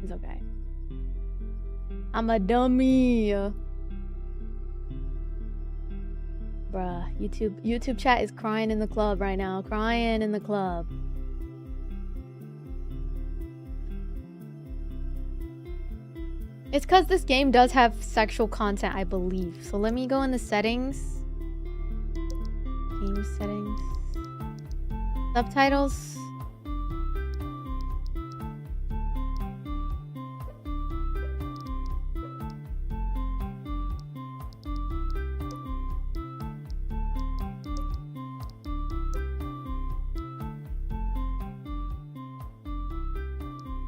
It's okay. I'm a dummy. Bruh, YouTube chat is crying in the club right now. Crying in the club. It's because this game does have sexual content, I believe. So let me go in the settings. Game settings. Subtitles.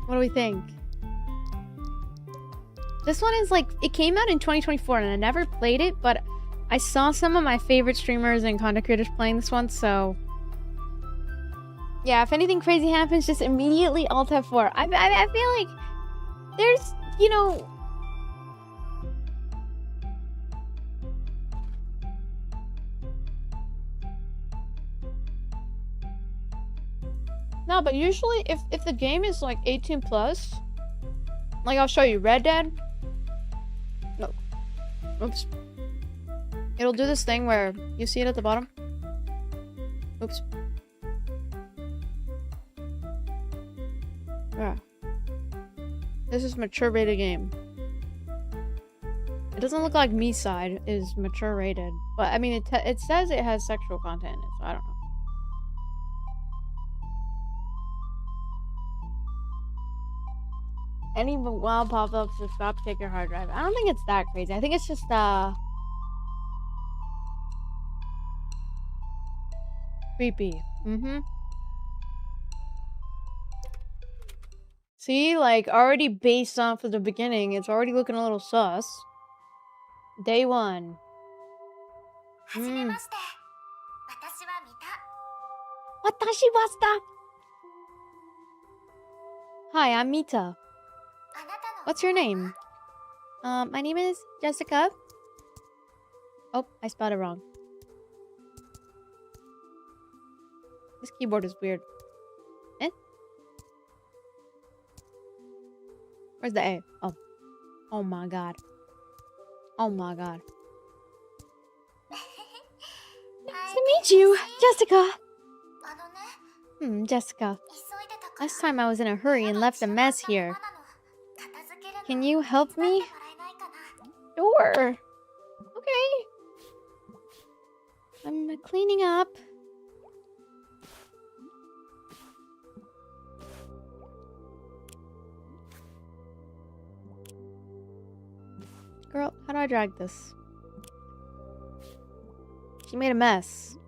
What do we think? This one is like, it came out in 2024 and I never played it, but I saw some of my favorite streamers and content creators playing this one, so yeah, if anything crazy happens, just immediately Alt F4. I feel like there's, you know, no, but usually if the game is like 18 plus, like I'll show you Red Dead. No. Oops. It'll do this thing where you see it at the bottom. Oops. Yeah. This is mature rated game. It doesn't look like me side is mature rated, but I mean it says it has sexual content in it, so I don't know. Any wild pop-ups to stop take your hard drive. I don't think it's that crazy. I think it's just creepy. See, like already based off of the beginning, it's already looking a little sus. Day one. Watashi wasta. Hi, I'm Mita. What's your name? My name is Jessica. Oh, I spelled it wrong. This keyboard is weird. Eh? Where's the A? Oh. Oh my god. Oh my god. Nice to meet you, Jessica. Jessica. Last time I was in a hurry and left a mess here. Can you help me? Sure. Okay. I'm cleaning up. Girl, how do I drag this? She made a mess.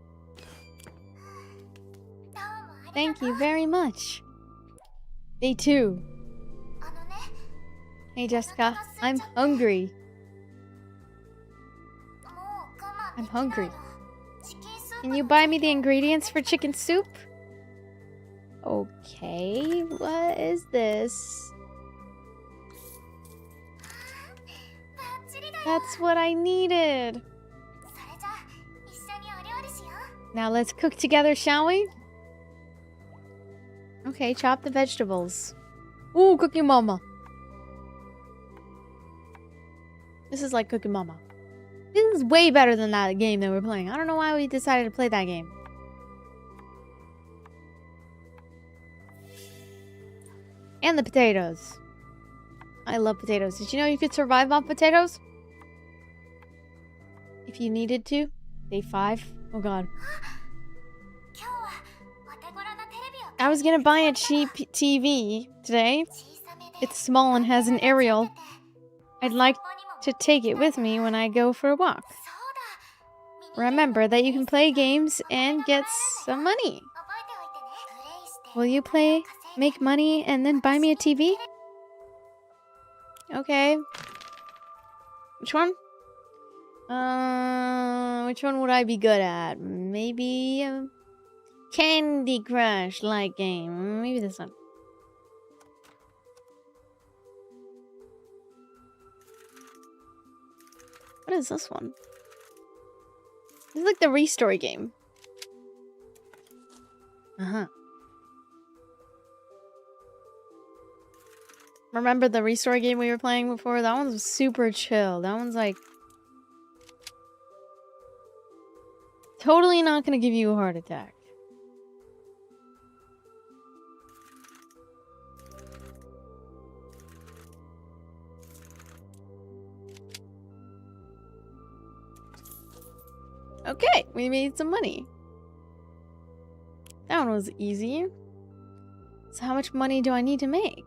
Thank you very much. Day 2. Hey Jessica, I'm hungry. I'm hungry. Can you buy me the ingredients for chicken soup? Okay, what is this? That's what I needed. Now let's cook together, shall we? Okay, chop the vegetables. Ooh, Cookie Mama. This is like Cookie Mama. This is way better than that game that we're playing. I don't know why we decided to play that game. And the potatoes. I love potatoes. Did you know you could survive on potatoes? If you needed to. Day 5. Oh god. I was gonna buy a cheap TV today. It's small and has an aerial. I'd like to take it with me when I go for a walk. Remember that you can play games and get some money. Will you make money and then buy me a TV? Okay. Which one? Which one would I be good at? Maybe Candy Crush like game. Maybe this one. What is this one? This is like the Restory game. Remember the Restore game we were playing before? That one was super chill. That one's like totally not gonna give you a heart attack. Okay, we made some money. That one was easy. So how much money do I need to make?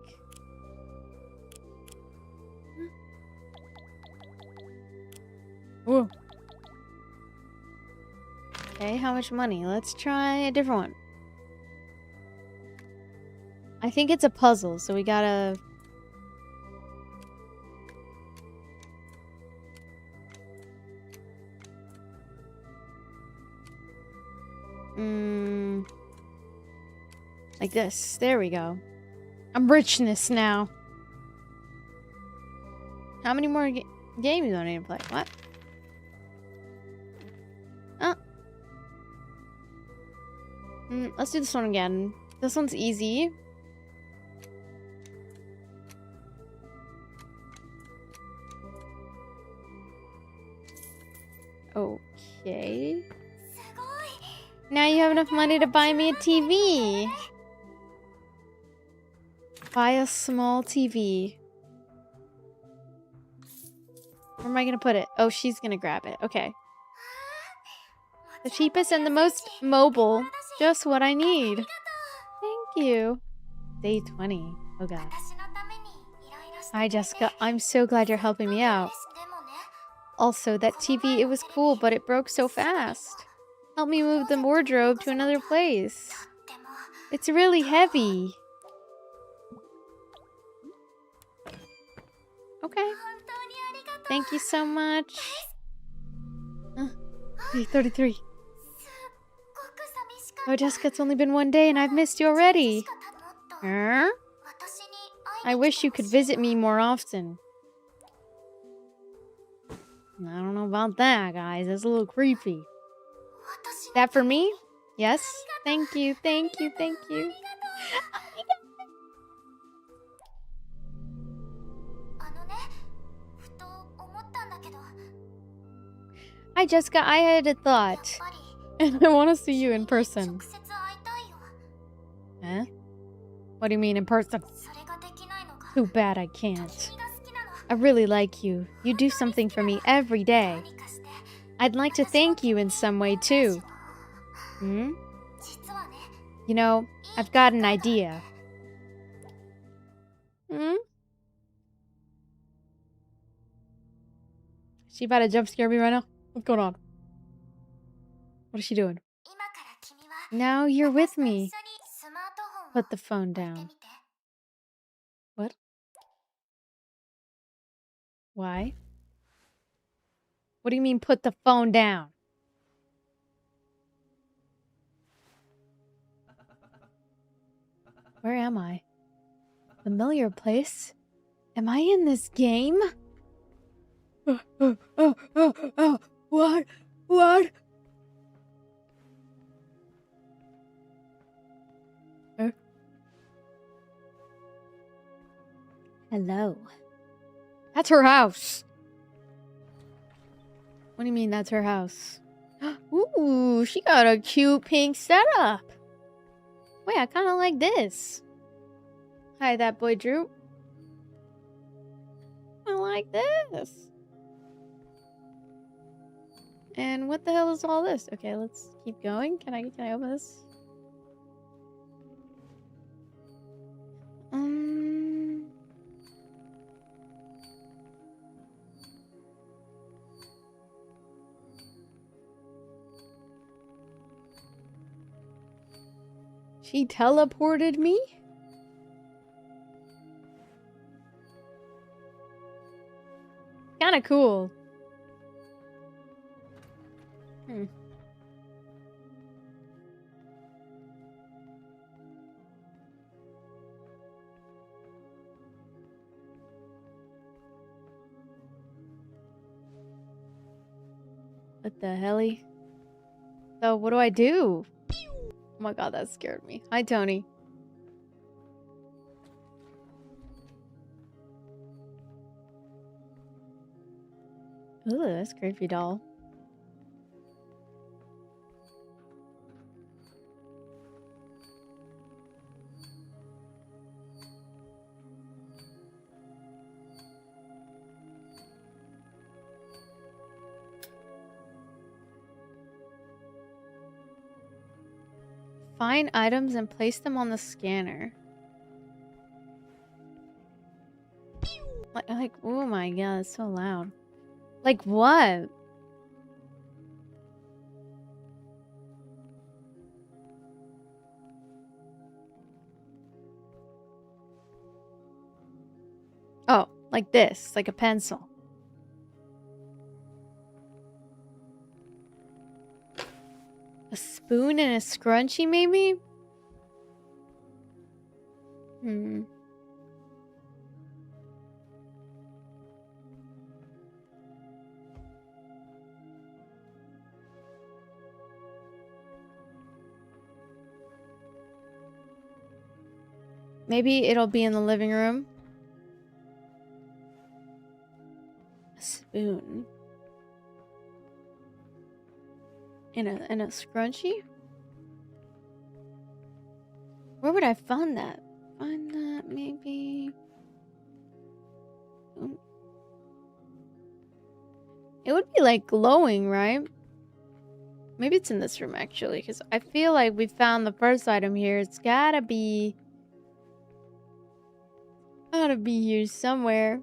Whoa. Okay, how much money? Let's try a different one. I think it's a puzzle, so we gotta... Like this. There we go. I'm richness now. How many more games do I need to play? What? Oh. Let's do this one again. This one's easy. Okay. Now you have enough money to buy me a TV. Buy a small TV. Where am I gonna put it? Oh, she's gonna grab it. Okay. The cheapest and the most mobile. Just what I need. Thank you. Day 20. Oh god. Hi Jessica, I'm so glad you're helping me out. Also, that TV, it was cool, but it broke so fast. Help me move the wardrobe to another place. It's really heavy. Okay. Thank you so much. 33. Oh, Jessica, it's only been one day and I've missed you already. Huh? I wish you could visit me more often. I don't know about that, guys. That's a little creepy. That for me? Yes. Thank you, thank you, thank you. Hi, Jessica. I had a thought. And I want to see you in person. Huh? What do you mean in person? Too bad I can't. I really like you. You do something for me every day. I'd like to thank you in some way, too. Hmm? You know, I've got an idea. Hmm? She about to jump scare me right now? What's going on? What is she doing? Now you're with me. Put the phone down. What? Why? What do you mean put the phone down? Where am I? Familiar place? Am I in this game? What? What? Hello. That's her house. What do you mean that's her house? Ooh, she got a cute pink setup. Wait, I kind of like this. Hi, that boy Drew. I like this. And what the hell is all this? Okay, let's keep going. Can I open this? She teleported me? Kinda cool. What the helly? So what do I do? Oh my god, that scared me. Hi, Tony. Ooh, that's creepy doll. Find items and place them on the scanner. Like, oh my god, it's so loud. Like what? Oh, like this, like a pencil. A spoon and a scrunchie, maybe? Hmm. Maybe it'll be in the living room. A spoon. And a scrunchie? Where would I find that? Find that maybe. Oh. It would be like glowing, right? Maybe it's in this room actually, because I feel like we found the first item here. It's gotta be here somewhere.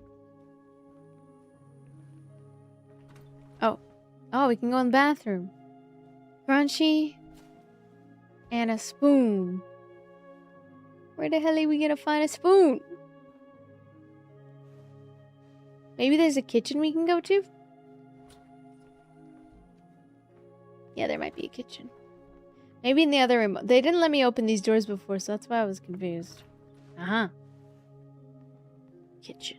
Oh, we can go in the bathroom. Crunchy and a spoon. Where the hell are we gonna find a spoon? Maybe there's a kitchen we can go to? Yeah, there might be a kitchen. Maybe in the other room. They didn't let me open these doors before, so that's why I was confused. Uh-huh. Kitchen.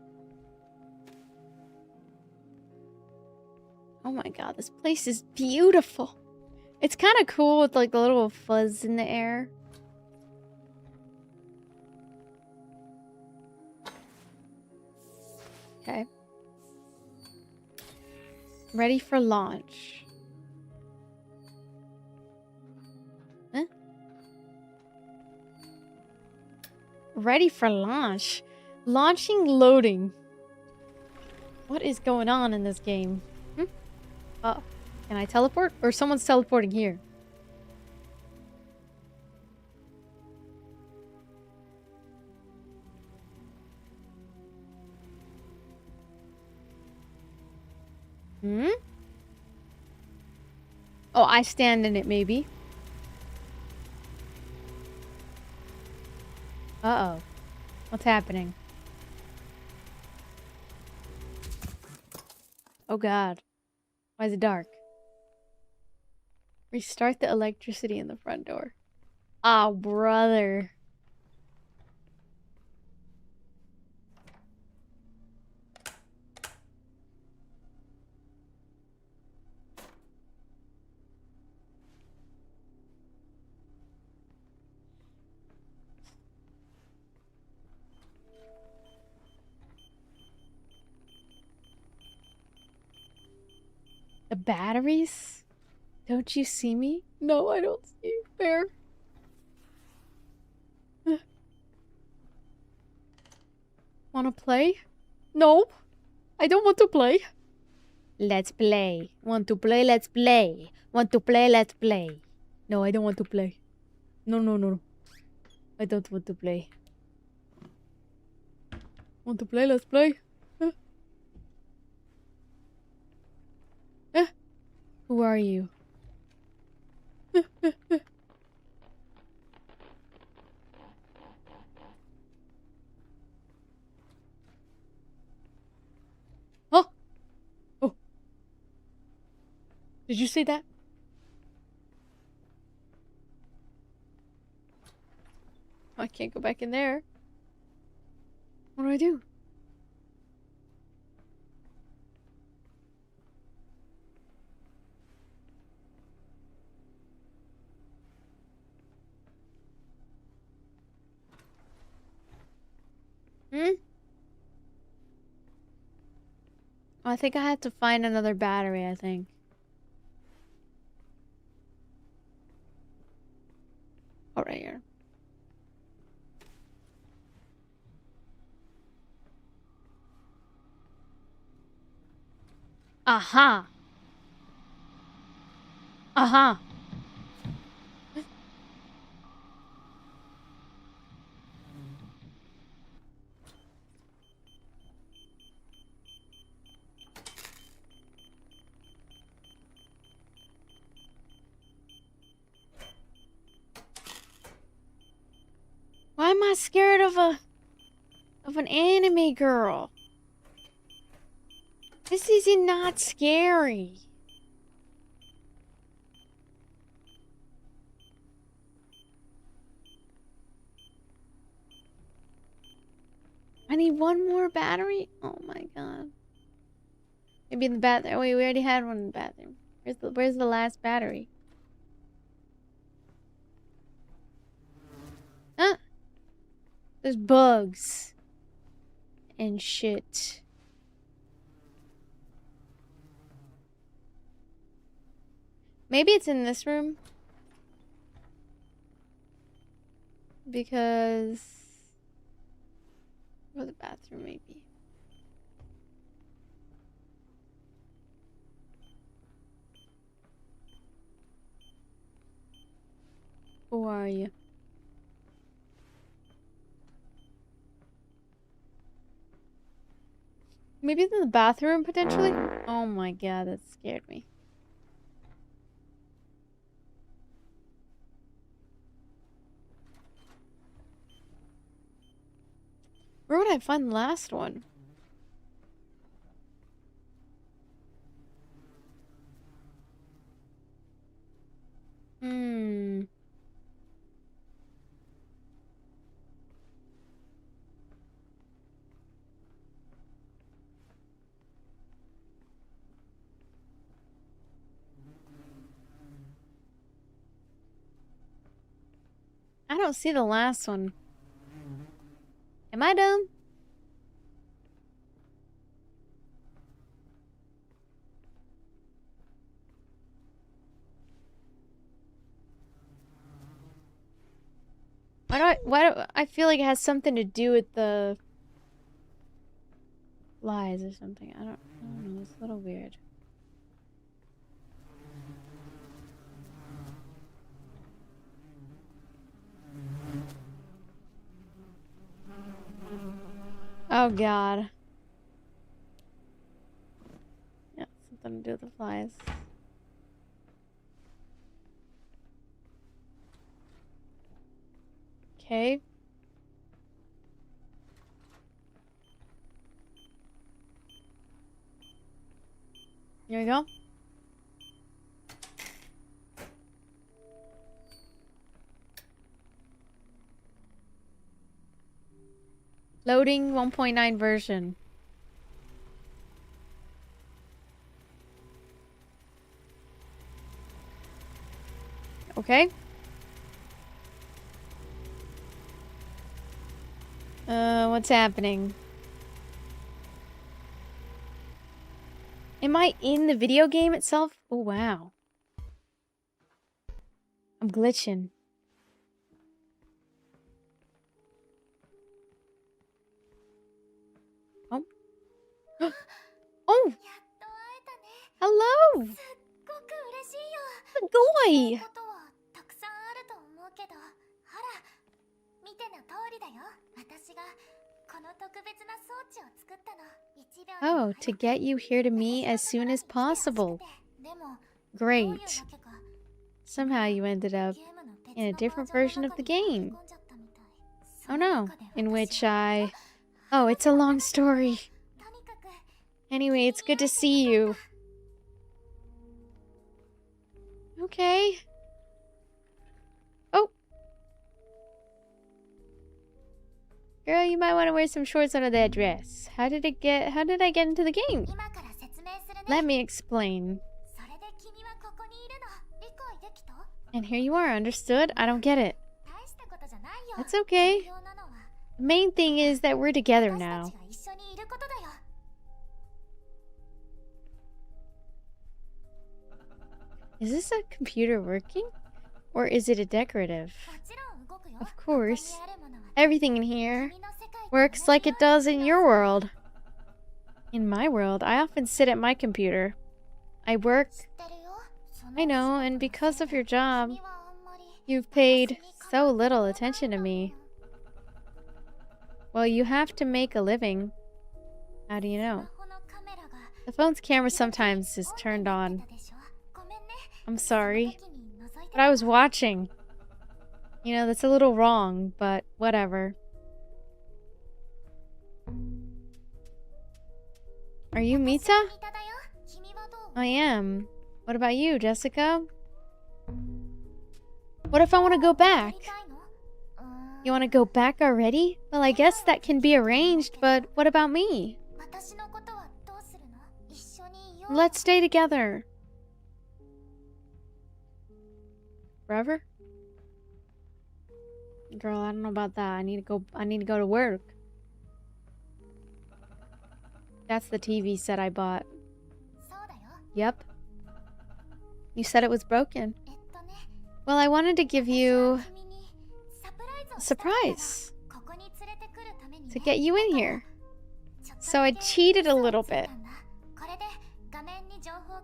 Oh my god, this place is beautiful. It's kind of cool with like the little fuzz in the air. Okay. Ready for launch. Huh? Ready for launch. Launching loading. What is going on in this game? Oh, can I teleport? Or someone's teleporting here? Hmm? Oh, I stand in it, maybe. Uh-oh. What's happening? Oh god. Why is it dark? Restart the electricity in the front door. Oh, brother. The batteries? Don't you see me? No, I don't see you. Where? Wanna play? No. I don't want to play. Let's play. Want to play? Let's play. Want to play? Let's play. No, I don't want to play. No, no, no. I don't want to play. Want to play? Let's play. Who are you? Huh? Oh. Did you say that? I can't go back in there. What do I do? Hmm? I think I have to find another battery, I think. Oh, right here. Aha! Aha! Why am I scared of an anime girl? This is not scary. I need one more battery? Oh my god. Maybe in the bathroom. Wait, we already had one in the bathroom. Where's the last battery? Huh? There's bugs. And shit. Maybe it's in this room. Because... or the bathroom, maybe. Who are you? Maybe it's in the bathroom, potentially? Oh my god, that scared me. Where would I find the last one? I don't see the last one. Am I dumb? Why do I feel like it has something to do with the lies or something? I don't know, it's a little weird. Oh god. Yeah, something to do with the flies. Okay. Here we go. Loading 1.9 version. Okay. What's happening? Am I in the video game itself? Oh, wow. I'm glitching. Oh. Oh! Hello! Goy! Oh, to get you here to me as soon as possible. Great. Somehow you ended up in a different version of the game. Oh no, in which I... Oh, it's a long story. Anyway, it's good to see you. Okay. Oh. Girl, you might want to wear some shorts under that dress. How did I get into the game? Let me explain. And here you are, understood? I don't get it. That's okay. The main thing is that we're together now. Is this a computer working? Or is it a decorative? Of course. Everything in here works like it does in your world. In my world, I often sit at my computer. I work. I know, and because of your job, you've paid so little attention to me. Well, you have to make a living. How do you know? The phone's camera sometimes is turned on. I'm sorry, but I was watching. You know, that's a little wrong, but whatever. Are you Mita? I am. What about you, Jessica? What if I want to go back? You want to go back already? Well, I guess that can be arranged, but what about me? Let's stay together. Forever? Girl, I don't know about that. I need to go to work. That's the TV set I bought. Yep. You said it was broken. Well, I wanted to give you a surprise to get you in here. So I cheated a little bit.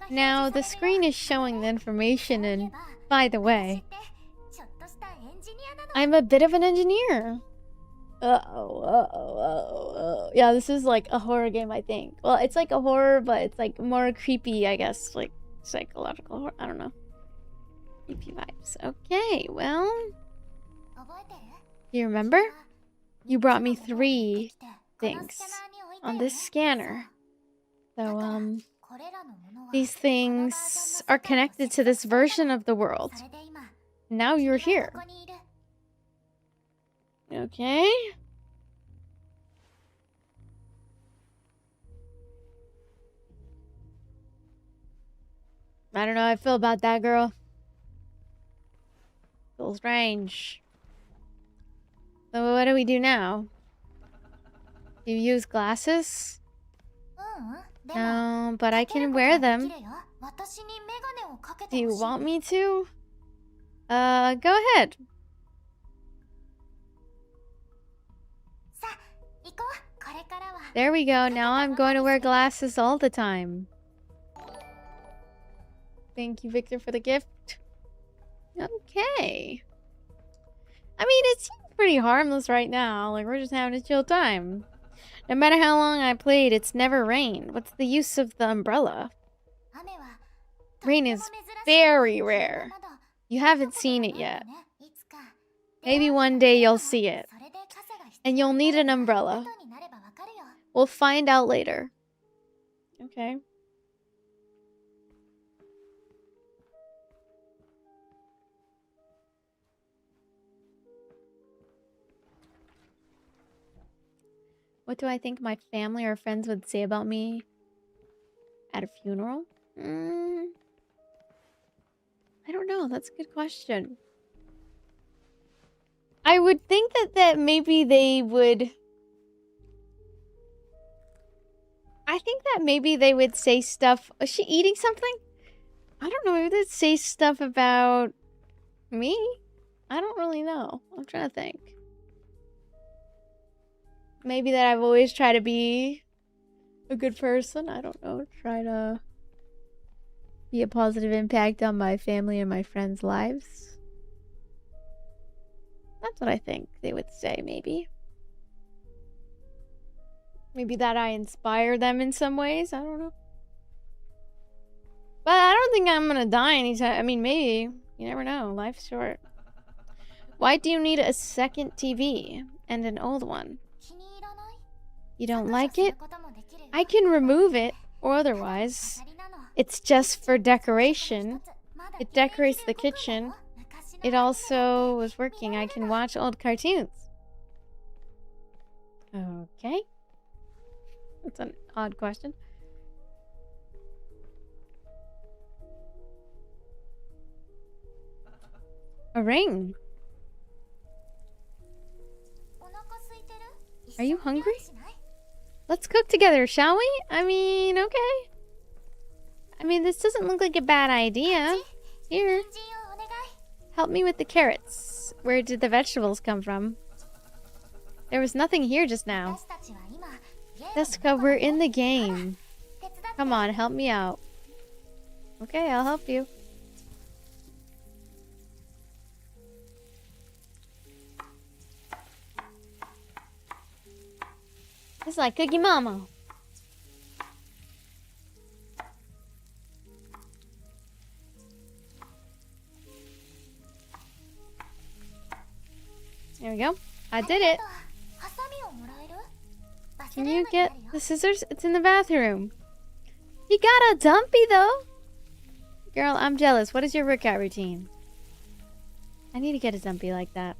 Now, the screen is showing the information, and by the way, I'm a bit of an engineer. Yeah, this is like a horror game, I think. Well, it's like a horror, but it's like more creepy, I guess. Like psychological horror. I don't know. Creepy vibes. Okay, well. You remember? You brought me 3 things on this scanner. So, these things are connected to this version of the world. Now you're here. Okay. I don't know how I feel about that, girl. Feels strange. So what do we do now? You use glasses? No, but I can wear them. Do you want me to? Go ahead. There we go. Now I'm going to wear glasses all the time. Thank you, Victor, for the gift. Okay. I mean, it seems pretty harmless right now. Like, we're just having a chill time. No matter how long I played, it's never rained. What's the use of the umbrella? Rain is very rare. You haven't seen it yet. Maybe one day you'll see it. And you'll need an umbrella. We'll find out later. Okay. What do I think my family or friends would say about me at a funeral? I don't know. That's a good question. I would think that maybe they would... I think that maybe they would say stuff... Is she eating something? I don't know. Maybe they'd say stuff about me? I don't really know. I'm trying to think. Maybe that I've always tried to be a good person. I don't know. Try to be a positive impact on my family and my friends' lives. That's what I think they would say, maybe. Maybe that I inspire them in some ways. I don't know. But I don't think I'm gonna die anytime. I mean, maybe. You never know. Life's short. Why do you need a second TV and an old one? You don't like it? I can remove it, or otherwise. It's just for decoration. It decorates the kitchen. It also was working. I can watch old cartoons. Okay. That's an odd question. A ring. Are you hungry? Let's cook together, shall we? I mean, okay. I mean, this doesn't look like a bad idea. here. Help me with the carrots. Where did the vegetables come from? There was nothing here just now. Jessica, we're in the game. Come on, help me out. Okay, I'll help you. It's like Cookie Mama. There we go. I did it. Can you get the scissors? It's in the bathroom. You got a dumpy though. Girl, I'm jealous. What is your workout routine? I need to get a dumpy like that.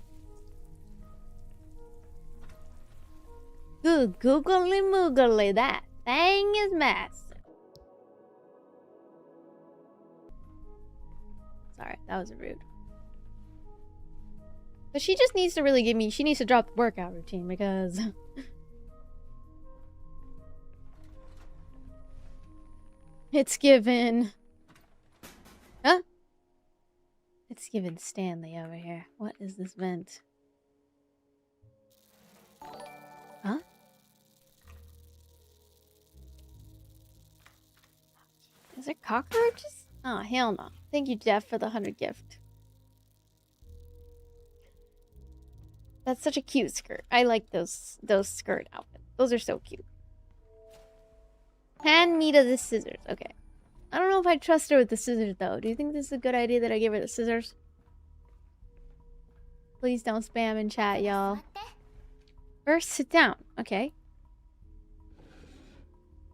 Good googly moogly, that thing is massive. Sorry, that was rude. But she just needs to really give me, she needs to drop the workout routine because it's given. Huh? It's given Stanley over here. What is this vent? Huh? Is there cockroaches? Oh, hell no. Thank you, Jeff, for the 100 gift. That's such a cute skirt. I like those skirt outfits. Those are so cute. Hand me to the scissors. Okay. I don't know if I trust her with the scissors, though. Do you think this is a good idea that I give her the scissors? Please don't spam in chat, y'all. First, sit down. Okay.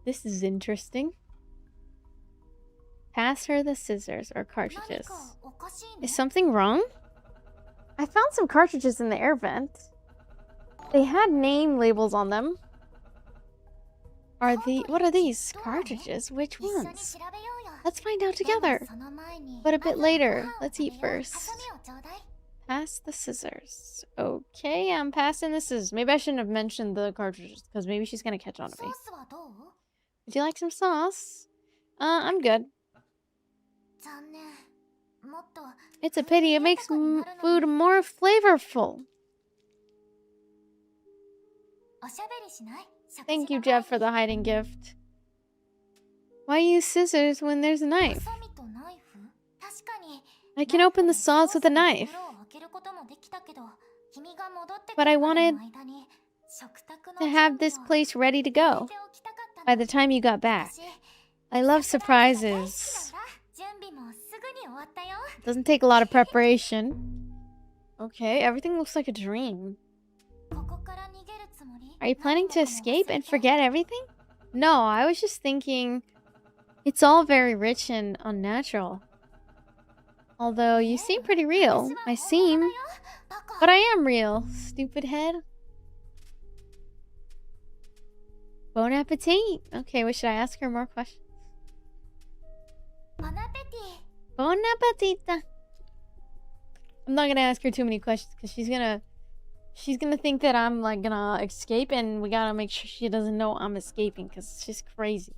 This is interesting. Pass her the scissors or cartridges. Is something wrong? I found some cartridges in the air vent. They had name labels on them. What are these? Cartridges? Which ones? Let's find out together. But a bit later. Let's eat first. Pass the scissors. Okay, I'm passing the scissors. Maybe I shouldn't have mentioned the cartridges, because maybe she's gonna catch on to me. Would you like some sauce? I'm good. It's a pity. It makes food more flavorful. Thank you, Jeff, for the hiding gift. Why use scissors when there's a knife? I can open the sauce with a knife. But I wanted to have this place ready to go by the time you got back. I love surprises. Doesn't take a lot of preparation. Okay, everything looks like a dream. Are you planning to escape and forget everything? No, I was just thinking it's all very rich and unnatural. Although you seem pretty real. I seem. But I am real, stupid head. Bon appetit. Okay, what should I ask her more questions? Bon appetit. I'm not gonna ask her too many questions because she's gonna think that I'm like gonna escape, and we gotta make sure she doesn't know I'm escaping because she's crazy.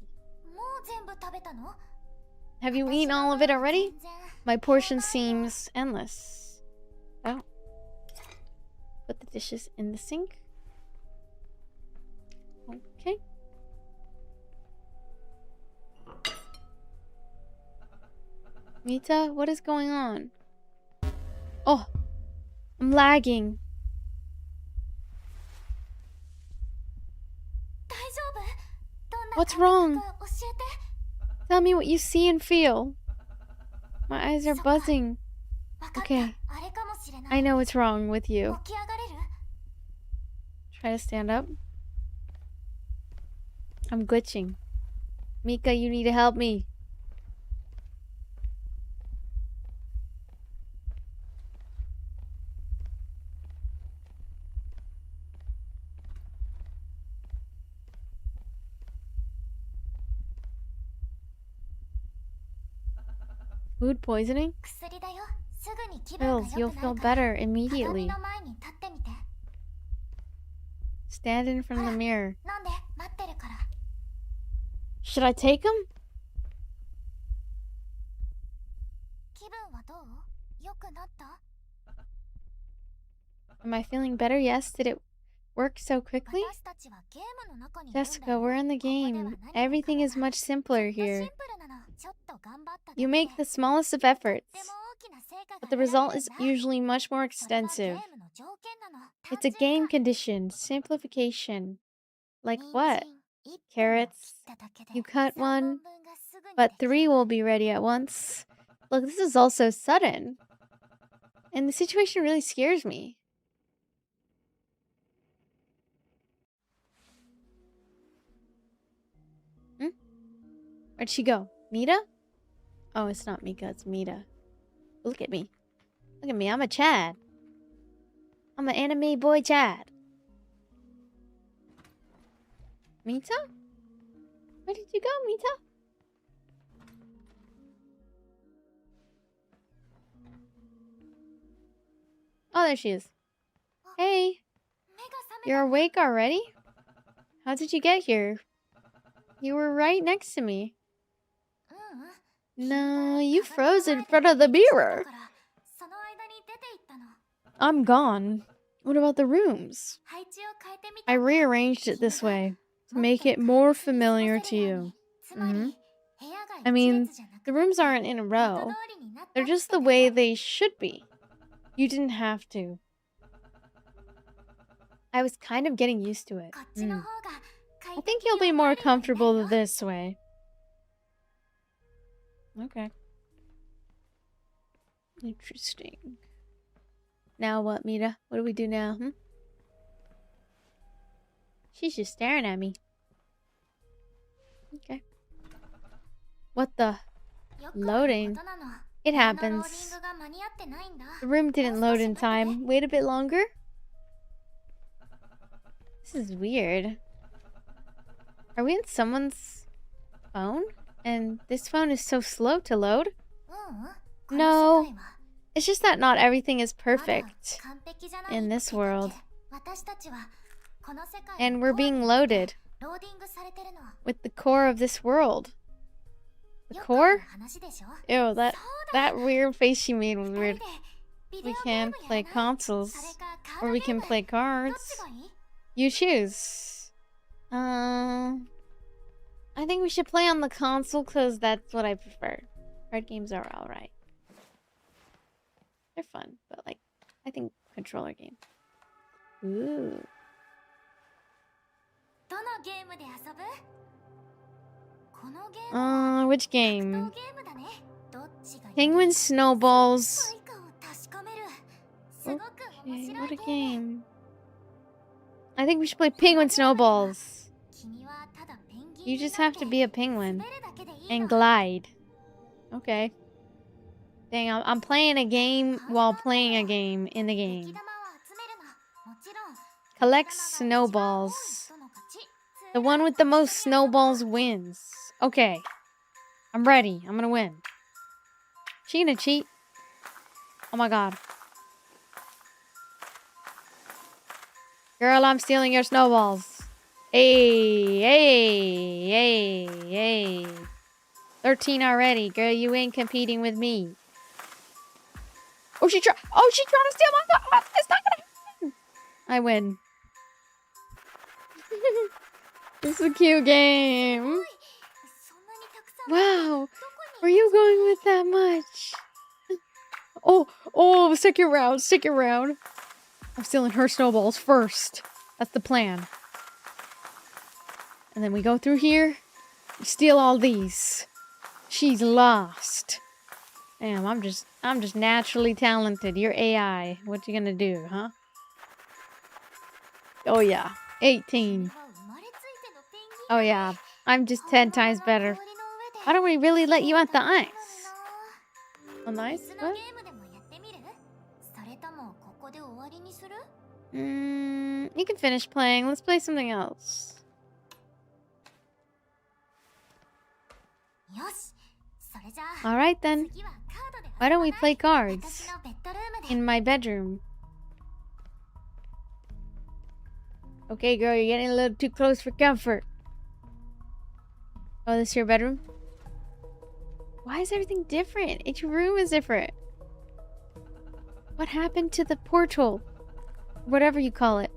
Have you eaten all of it already? My portion seems endless. Oh. Put the dishes in the sink. Okay. Mita, what is going on? Oh, I'm lagging. What's wrong? Tell me what you see and feel. My eyes are buzzing. Okay. I know what's wrong with you. Try to stand up. I'm glitching. Mika, you need to help me. Food poisoning? Pills, you'll feel better immediately. Stand in front of the mirror. Should I take them? Am I feeling better? Yes. Did it work so quickly? Jessica, we're in the game. Everything is much simpler here. You make the smallest of efforts, but the result is usually much more extensive. It's a game condition, simplification. Like what? Carrots. You cut one, but 3 will be ready at once. Look, this is all so sudden. And the situation really scares me. Where'd she go? Mita? Oh, it's not Mika, it's Mita. Look at me. Look at me, I'm a Chad. I'm an anime boy Chad. Mita? Where did you go, Mita? Oh, there she is. Hey. You're awake already? How did you get here? You were right next to me. No, you froze in front of the mirror. I'm gone. What about the rooms? I rearranged it this way to make it more familiar to you. I mean, the rooms aren't in a row. They're just the way they should be. You didn't have to. I was kind of getting used to it. I think you'll be more comfortable this way. Okay. Interesting. Now what, Mita? What do we do now? She's just staring at me. Okay. What the? Loading. It happens. The room didn't load in time. Wait a bit longer? This is weird. Are we in someone's phone? And this phone is so slow to load? No. It's just that not everything is perfect in this world. And we're being loaded with the core of this world. The core? Ew, that weird face she made was weird. We can play consoles. Or we can play cards. You choose. I think we should play on the console because that's what I prefer. Card games are alright. They're fun, but like, I think controller game. Ooh. Which game? Penguin Snowballs. Okay, what a game. I think we should play Penguin Snowballs. You just have to be a penguin and glide. Okay. Dang, I'm playing a game while playing a game in the game. Collect snowballs. The one with the most snowballs wins. Okay. I'm ready. I'm gonna win. She gonna cheat? Oh my god. Girl, I'm stealing your snowballs. Hey, hey, hey, hey. 13 already. Girl, you ain't competing with me. Oh, she's trying to steal my phone. It's not gonna happen. I win. This is a cute game. Wow. Were you going with that much? Oh, stick around. I'm stealing her snowballs first. That's the plan. And then we go through here. We steal all these. She's lost. Damn, I'm just naturally talented. You're AI. What you gonna do, huh? Oh yeah. 18. Oh yeah. I'm just 10 times better. Why don't we really let you at the ice? On the ice? What? You can finish playing. Let's play something else. Alright then. Why don't we play cards? In my bedroom. Okay, girl, you're getting a little too close for comfort. Oh, this is your bedroom? Why is everything different? Each room is different. What happened to the portal? Whatever you call it.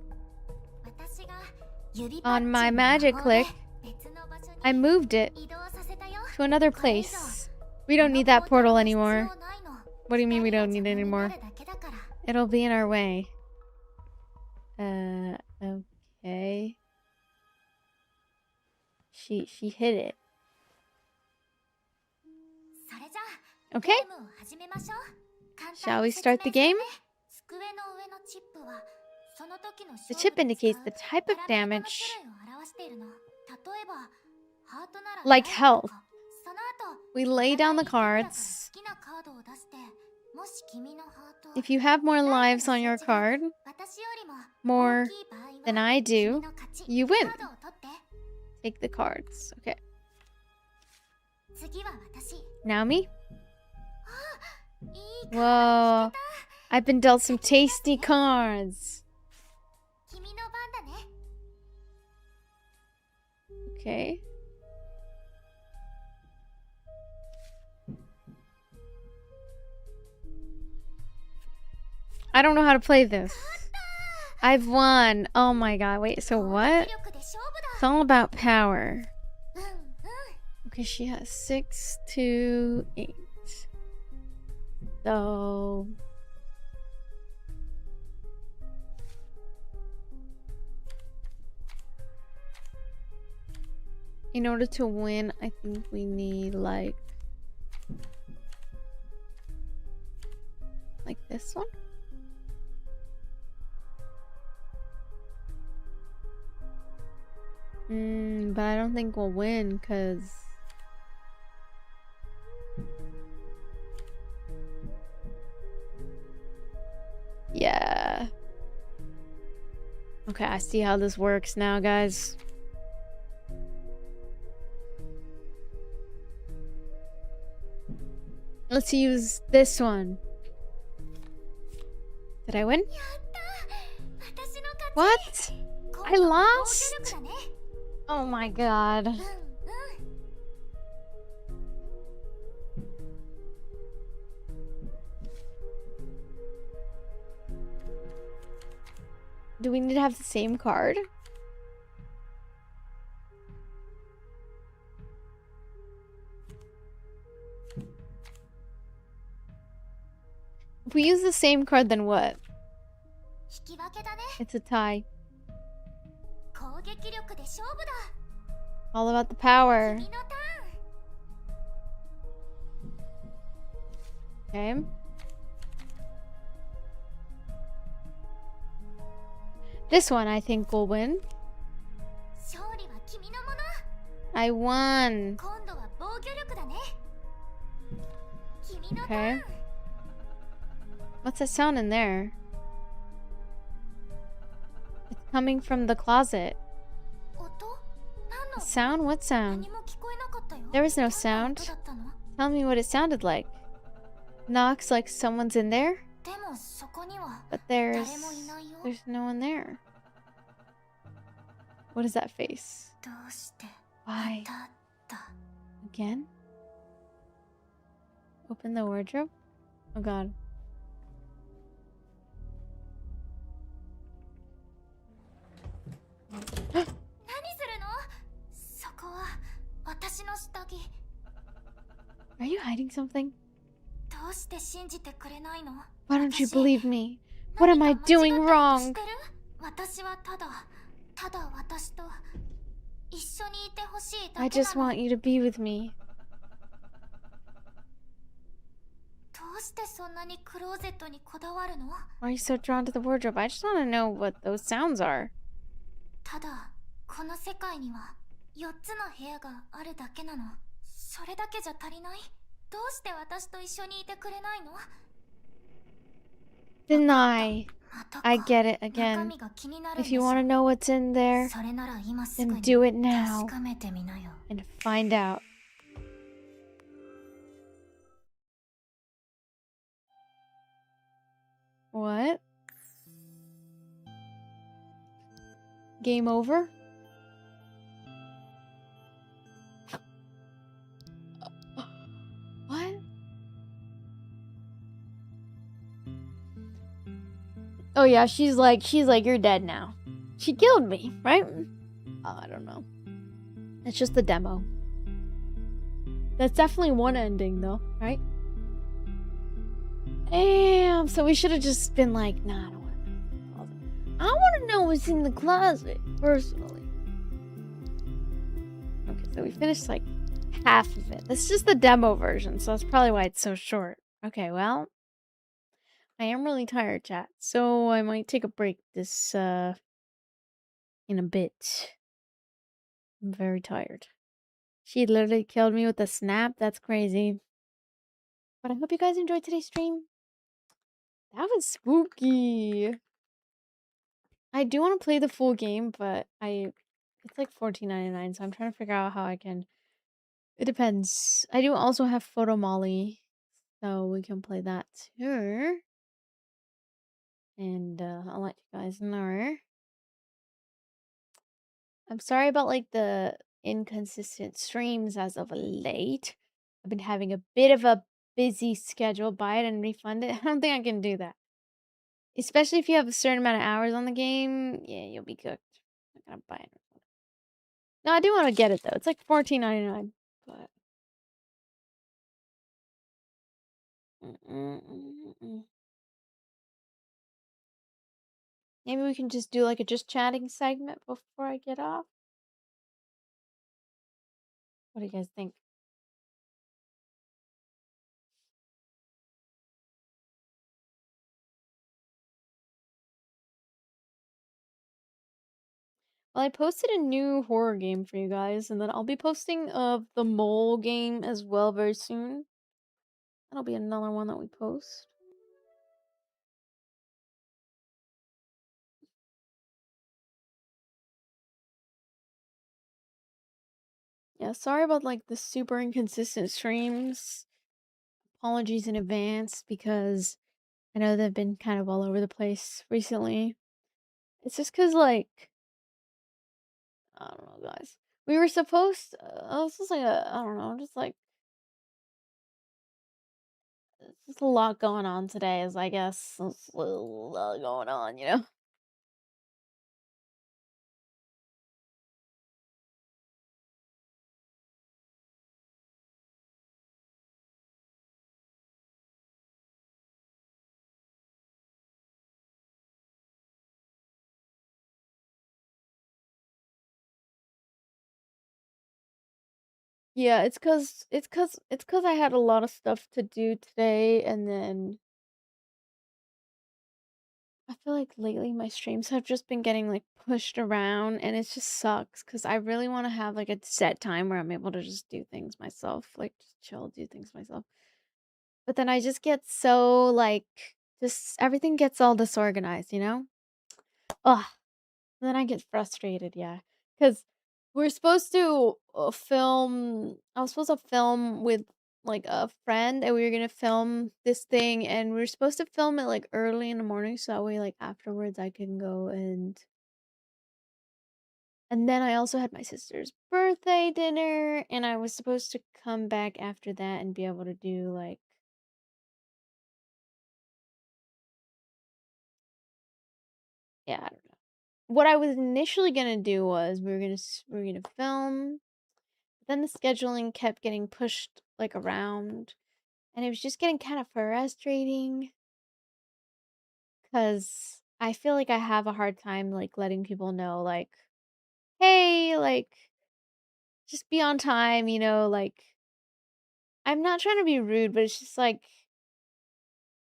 On my magic click, I moved it to another place. We don't need that portal anymore. What do you mean we don't need it anymore? It'll be in our way. Okay. She hit it. Okay. Shall we start the game? The chip indicates the type of damage, like health. We lay down the cards. If you have more lives on your card, more than I do, you win. Take the cards. Okay. Now me? Whoa. I've been dealt some tasty cards. Okay. I don't know how to play this. I've won. Oh my god. Wait, so what? It's all about power. Okay, she has 6, 2, 8. So... in order to win, I think we need like this one. But I don't think we'll win because yeah. Okay, I see how this works now, guys. Let's use this one. Did I win? What? I lost? Oh my god. Do we need to have the same card? If we use the same card, then what? It's a tie. All about the power. Okay. This one I think will win. I won. Okay. What's that sound in there? It's coming from the closet. A sound? What sound? There was no sound. Tell me what it sounded like. Knocks like someone's in there? But there's no one there. What is that face? Why? Again? Open the wardrobe? Oh god. Are you hiding something? Why don't you believe me? What am I doing wrong? I just want you to be with me. Why are you so drawn to the wardrobe? I just want to know what those sounds are. Deny. I get it again. If you want to know what's in there, then do it now and find out. What? Game over? What? Oh yeah, she's like, you're dead now. She killed me, right? Oh, I don't know. It's just the demo. That's definitely one ending though, right? Damn, so we should have just been like, nah, I don't want to know what's in the closet. I want to know what's in the closet, personally. Okay, so we finished like half of it. This is just the demo version, so that's probably why it's so short. Okay, well, I am really tired, chat, so I might take a break this, in a bit. I'm very tired. She literally killed me with a snap. That's crazy. But I hope you guys enjoyed today's stream. That was spooky. I do want to play the full game, but it's like $14.99, so I'm trying to figure out how I can. It depends. I do also have Photo Molly, so we can play that too. And I'll let you guys know. I'm sorry about like the inconsistent streams as of late. I've been having a bit of a busy schedule. Buy it and refund it. I don't think I can do that. Especially if you have a certain amount of hours on the game. Yeah, you'll be cooked. I'm not gonna buy it. No, I do want to get it though. It's like $14.99. But maybe we can just do like a just chatting segment before I get off. What do you guys think? Well, I posted a new horror game for you guys, and then I'll be posting the mole game as well very soon. That'll be another one that we post. Yeah, sorry about like the super inconsistent streams. Apologies in advance because I know they've been kind of all over the place recently. It's just because like I don't know, guys. We were supposed. This is like I don't know, just like it's just a lot going on today. Is I guess there's a lot going on, you know. Yeah, it's cause I had a lot of stuff to do today, and then I feel like lately my streams have just been getting like pushed around, and it just sucks because I really want to have like a set time where I'm able to just do things myself, like just chill, do things myself. But then I just get so like just everything gets all disorganized, you know? Ugh. Then I get frustrated, yeah. Because we're supposed to film, I was supposed to film with like a friend, and we were gonna film this thing, and we were supposed to film it like early in the morning so that way like afterwards I can go and then I also had my sister's birthday dinner, and I was supposed to come back after that and be able to do like yeah, I don't know. What I was initially gonna do was we were gonna film. Then the scheduling kept getting pushed like around, and it was just getting kind of frustrating because I feel like I have a hard time like letting people know like, hey, like just be on time, you know, like I'm not trying to be rude, but it's just like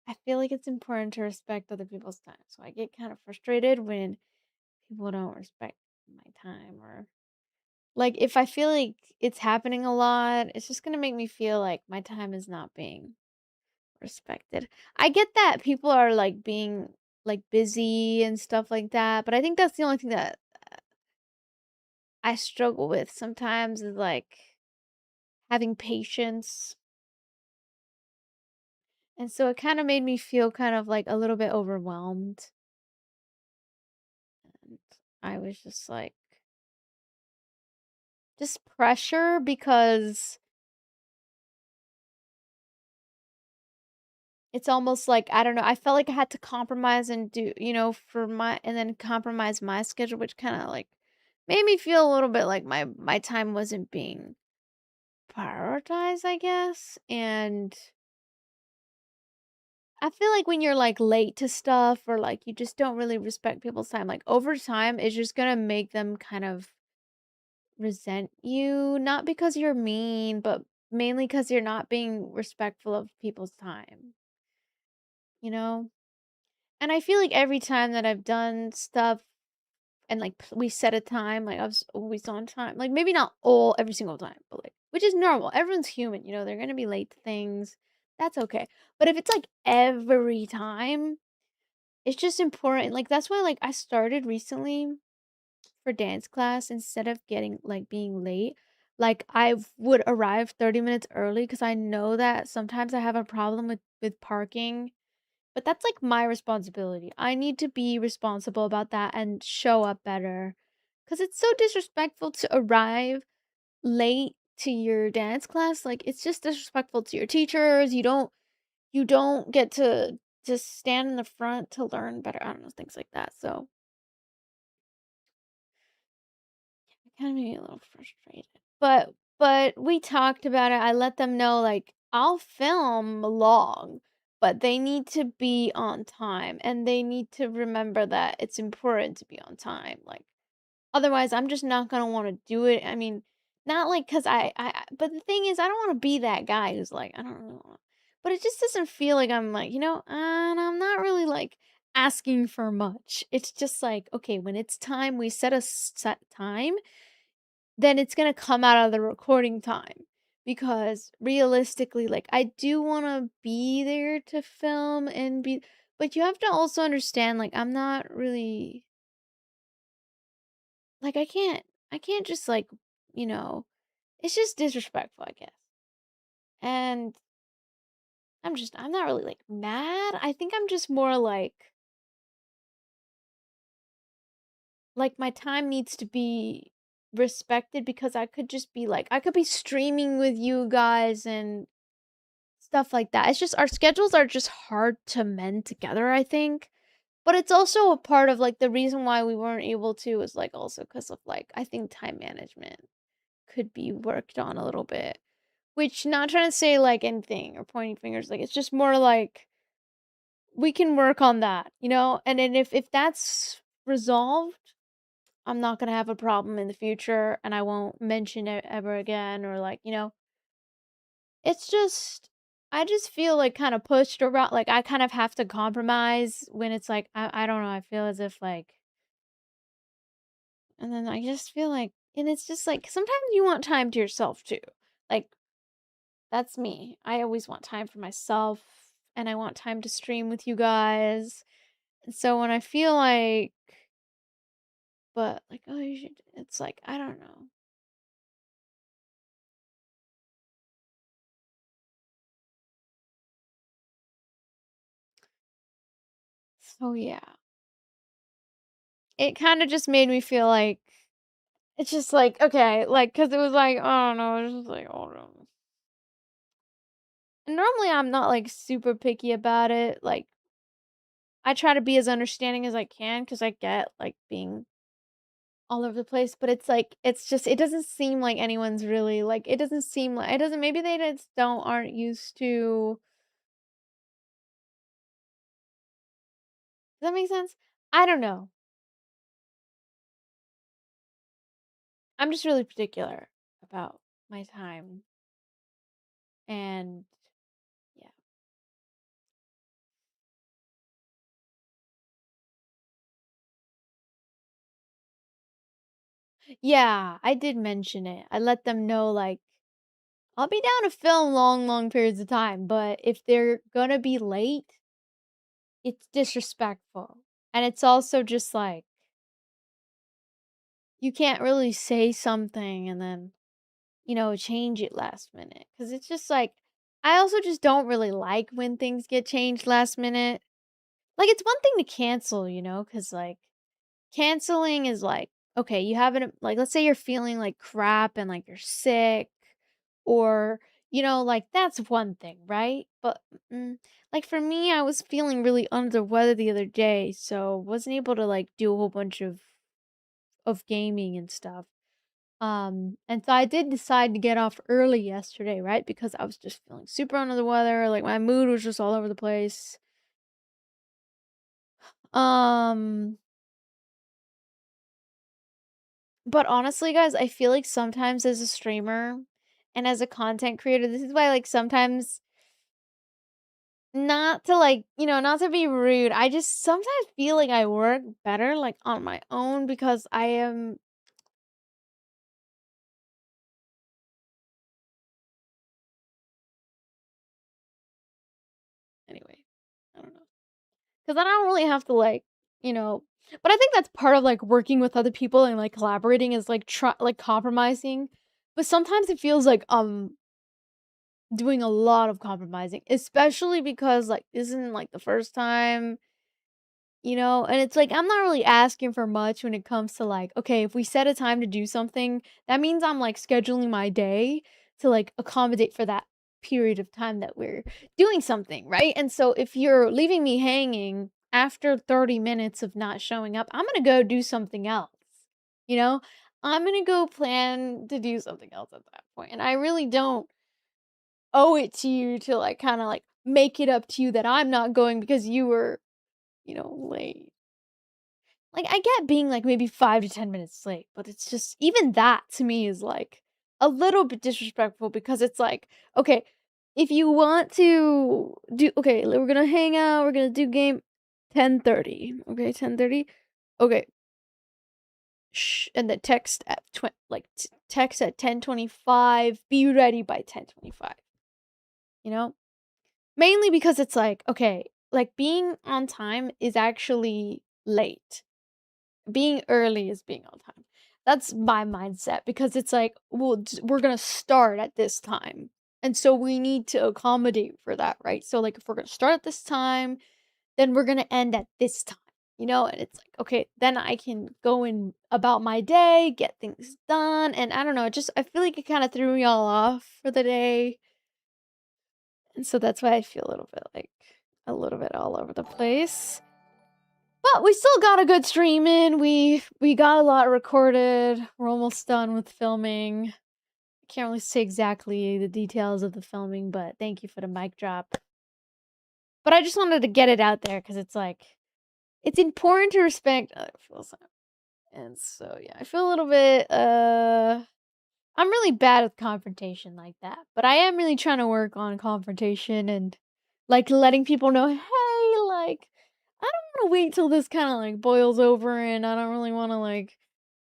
I feel like it's important to respect other people's time. So I get kind of frustrated when people don't respect my time or like if I feel like it's happening a lot, it's just going to make me feel like my time is not being respected. I get that people are like being like busy and stuff like that, but I think that's the only thing that I struggle with sometimes is like having patience. And so it kind of made me feel kind of like a little bit overwhelmed. And I was just like, just pressure because it's almost like, I don't know, I felt like I had to compromise and do, for my and then compromise my schedule, which kinda, like, made me feel a little bit like my time wasn't being prioritized, I guess, and I feel like when you're, like, late to stuff or, like, you just don't really respect people's time, like, over time, it's just gonna make them kind of resent you, not because you're mean, but mainly because 'cause you're not being respectful of people's time, you know? And I feel like every time that I've done stuff and, like, we set a time, like, I was always on time, like, maybe not all every single time, but, like, which is normal, everyone's human, they're gonna be late to things, that's okay. But if it's, like, every time, it's just important, like, that's why, like, I started recently for dance class instead of being late, like, I would arrive 30 minutes early because I know that sometimes I have a problem with parking, but that's, like, my responsibility. I need to be responsible about that and show up better, cause it's so disrespectful to arrive late to your dance class, like, it's just disrespectful to your teachers, you don't get to just stand in the front to learn better, I don't know, things like that, so it kinda made me a little frustrated. But we talked about it, I let them know, like, I'll film long, but they need to be on time, and they need to remember that it's important to be on time, like, otherwise, I'm just not gonna wanna do it, I mean, not like 'cause but the thing is, I don't wanna be that guy who's like, "I don't really want," but it just doesn't feel like I'm like, and I'm not really, like, asking for much. It's just like, okay, when it's time, we set a set time, then it's gonna come out of the recording time. Because realistically, like, I do wanna be there to film and be but you have to also understand, like, I'm not really like, I can't just, like, you know it's just disrespectful, I guess. And I'm not really, like, mad. I think I'm just more like my time needs to be respected because I could just be like I could be streaming with you guys and stuff like that. It's just our schedules are just hard to mend together, I think. But it's also a part of like the reason why we weren't able to is like also because of like I think time management could be worked on a little bit. Which not trying to say like anything or pointing fingers, like it's just more like we can work on that, And then if that's resolved, I'm not gonna have a problem in the future and I won't mention it ever again or like, it's just I just feel, like, kinda pushed around like, I kind of have to compromise when it's like I don't know, I feel as if, like and then I just feel like and it's just, like, sometimes you want time to yourself too. Like, that's me. I always want time for myself, and I want time to stream with you guys. And so when I feel like but, like, "Oh, you should" it's like, I don't know. So, yeah. It kinda just made me feel like it's just like, okay, like, cause it was like, I don't know, it's just like, oh no. And normally I'm not like super picky about it. Like I try to be as understanding as I can cuz I get like being all over the place, but it's like it's just it doesn't seem like anyone's really like it doesn't seem like it doesn't maybe they just don't aren't used to does that make sense? I don't know. I'm just really particular about my time and yeah. Yeah, I did mention it. I let them know like I'll be down to film long, long periods of time, but if they're gonna be late, it's disrespectful. And it's also just like, you can't really say something and then, change it last minute. Cause it's just like, I also just don't really like when things get changed last minute. Like, it's one thing to cancel, cause like, canceling is like, okay, you haven't, like, let's say you're feeling like crap and like you're sick or like that's one thing, right? But like for me, I was feeling really under the weather the other day, so wasn't able to like do a whole bunch of gaming and stuff. And so I did decide to get off early yesterday, right? Because I was just feeling super under the weather, like my mood was just all over the place. Um, but honestly, guys, I feel like sometimes as a streamer and as a content creator, this is why like sometimes not to like, not to be rude, I just sometimes feel like I work better like on my own because I am anyway. I don't know. Because I don't really have to like, you know, but I think that's part of like working with other people and like collaborating is like like compromising. But sometimes it feels like doing a lot of compromising, especially because like this isn't like the first time, and it's like I'm not really asking for much when it comes to like, okay, if we set a time to do something, that means I'm like scheduling my day to like accommodate for that period of time that we're doing something, right? And so if you're leaving me hanging after 30 minutes of not showing up, I'm going to go do something else. You know, I'm going to go plan to do something else at that point. And I really don't owe it to you to like kind of like make it up to you that I'm not going because you were, late. Like, I get being, like, maybe 5 to 10 minutes late, but it's just even that to me is, like, a little bit disrespectful because it's like, okay, if you want to do okay, we're gonna hang out, we're gonna do game 10:30, okay, 10:30? Okay, and then text at text at 10:25, be ready by 10:25, you know? Mainly because it's like, okay, like, being on time is actually late. Being early is being on time. That's my mindset because it's like, well, we're gonna start at this time. And so we need to accommodate for that, right? So, like, if we're gonna start at this time, then we're gonna end at this time, And it's like, okay, then I can go in about my day, get things done. And I don't know, I feel like it kind of threw me all off for the day. And so that's why I feel a little bit all over the place. But we still got a good stream in. We got a lot recorded. We're almost done with filming. I can't really say exactly the details of the filming, but thank you for the mic drop. But I just wanted to get it out there because it's like it's important to respect other people's time. And so yeah, I feel a little bit I'm really bad with confrontation like that. But I am really trying to work on confrontation and like letting people know, hey, like I don't want to wait till this kind of like boils over and I don't really want to like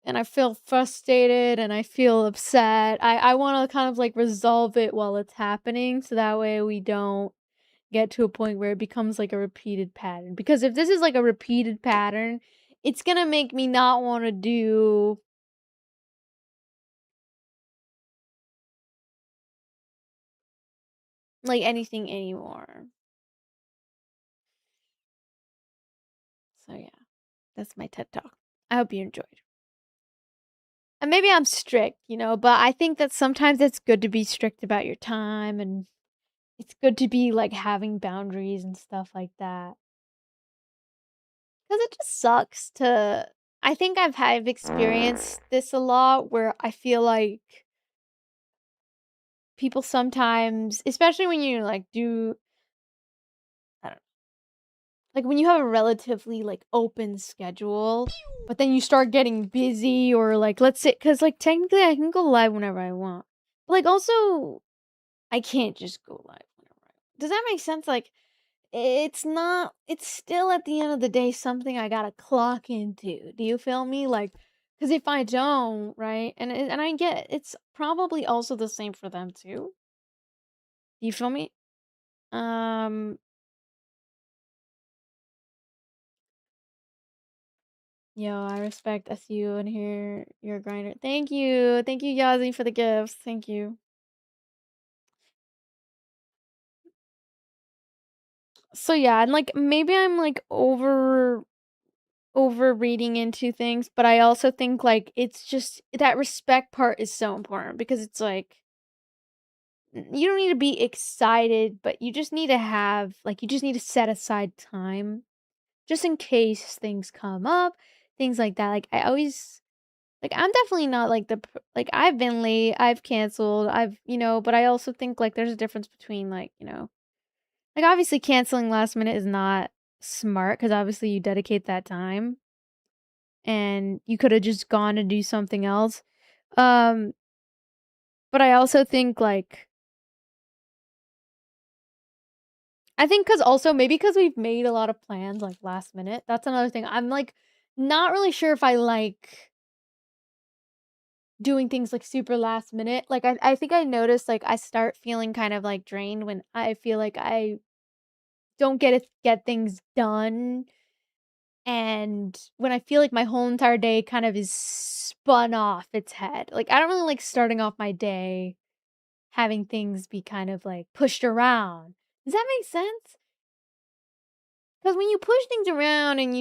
and I feel frustrated and I feel upset. I want to kind of like resolve it while it's happening so that way we don't get to a point where it becomes like a repeated pattern. Because if this is like a repeated pattern, it's going to make me not want to do like anything anymore. So yeah, that's my TED Talk. I hope you enjoyed. And maybe I'm strict, but I think that sometimes it's good to be strict about your time and it's good to be like having boundaries and stuff like that. Cuz it just sucks to I think I've experienced this a lot where I feel like people sometimes, especially when you like do I don't know, like when you have a relatively like open schedule, but then you start getting busy or like let's say cuz like technically I can go live whenever I want. But like also I can't just go live whenever I want. Does that make sense? Like it's still at the end of the day something I gotta clock into. Do you feel me? Like, because if I don't, right, and I get it's probably also the same for them too. Do you feel me? Um, yo, I respect SU and here you're a grinder. Thank you, Yazi, for the gifts. Thank you. So yeah, and like maybe I'm like over reading into things, but I also think like it's just that respect part is so important because it's like you don't need to be excited, but you just need to have like, you just need to set aside time just in case things come up, things like that. Like, I always like, I'm definitely not like like, I've been late, I've canceled, but I also think like there's a difference between like, like obviously canceling last minute is not smart because obviously you dedicate that time and you could have just gone to do something else. Um, but I also think like, I think because also maybe because we've made a lot of plans like last minute. That's another thing. I'm like not really sure if I like doing things like super last minute. Like I think I noticed like I start feeling kind of like drained when I feel like I don't get things done and when I feel like my whole entire day kind of is spun off its head. Like I don't really like starting off my day having things be kind of like pushed around. Does that make sense? Because when you push things around and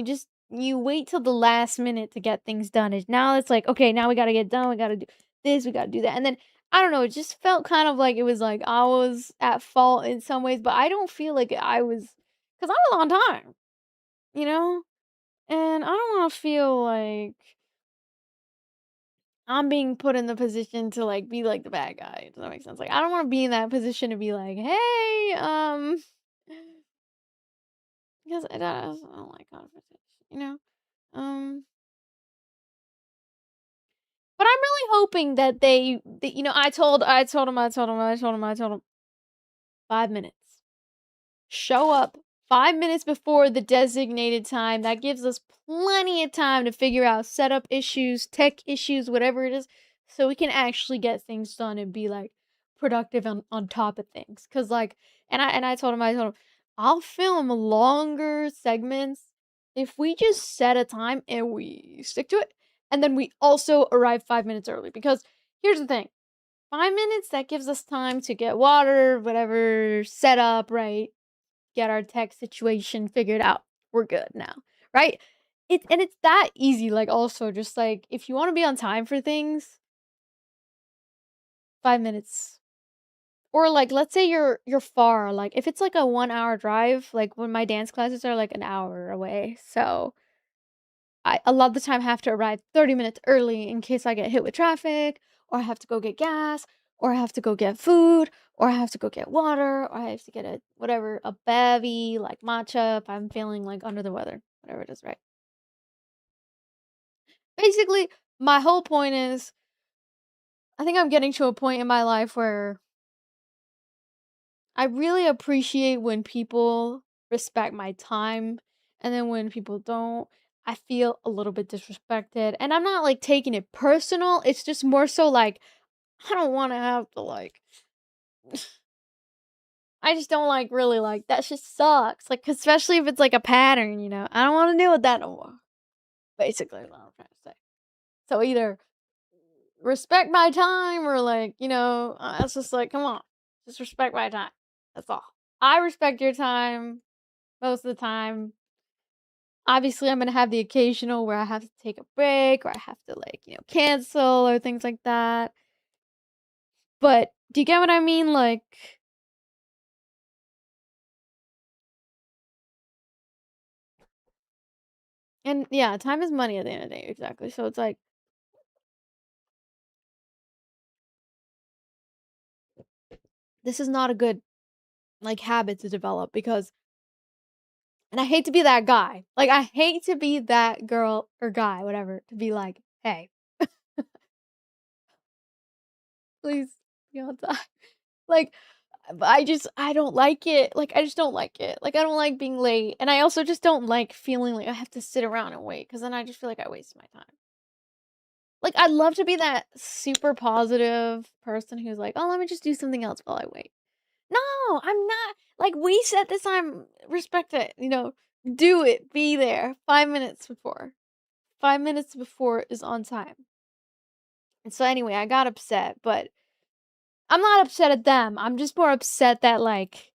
you wait till the last minute to get things done, now it's like, okay, now we gotta get done, we gotta do this, we gotta do that. And then I don't know, it just felt kind of like it was like I was at fault in some ways, but I don't feel like I was because I was on time, you know? And I don't wanna feel like I'm being put in the position to like be like the bad guy. Does that make sense? Like I don't wanna be in that position to be like, hey, because I don't like confrontation, you know? Um But I'm really hoping that I told him 5 minutes. Show up 5 minutes before the designated time. That gives us plenty of time to figure out setup issues, tech issues, whatever it is, so we can actually get things done and be like productive on top of things. Cause like, I told him, I'll film longer segments if we just set a time and we stick to it. And then we also arrive 5 minutes early. Because here's the thing 5 minutes, that gives us time to get water, whatever, set up, right? Get our tech situation figured out. We're good now, right? It's that easy. Like also, just like if you want to be on time for things, 5 minutes. Or like, let's say you're far. Like if it's like a 1 hour drive, like when my dance classes are like an hour away, so I a lot of the time have to arrive 30 minutes early in case I get hit with traffic, or I have to go get gas, or I have to go get food, or I have to go get water, or I have to get a whatever, a bevy, like matcha if I'm feeling like under the weather, whatever it is, right? Basically, my whole point is I think I'm getting to a point in my life where I really appreciate when people respect my time, and then when people don't, I feel a little bit disrespected. And I'm not like taking it personal. It's just more so like I don't want to have to like I just don't like really like that shit sucks. Like especially if it's like a pattern, I don't want to deal with that no more. Basically, is what I'm trying to say. So either respect my time or like, it's just like come on. Just respect my time. That's all. I respect your time most of the time. Obviously, I'm gonna have the occasional where I have to take a break or I have to like, cancel or things like that. But do you get what I mean? Like, and yeah, time is money at the end of the day, exactly. So it's like, this is not a good like habit to develop because, and I hate to be that guy. Like, I hate to be that girl or guy, whatever, to be like, hey, please be on time. Like, I don't like it. Like, I just don't like it. Like, I don't like being late. And I also just don't like feeling like I have to sit around and wait because then I just feel like I waste my time. Like, I'd love to be that super positive person who's like, oh, let me just do something else while I wait. No, I'm not. Like, we set this time, respect it, do it, be there 5 minutes before. 5 minutes before is on time. And so, anyway, I got upset, but I'm not upset at them. I'm just more upset that, like,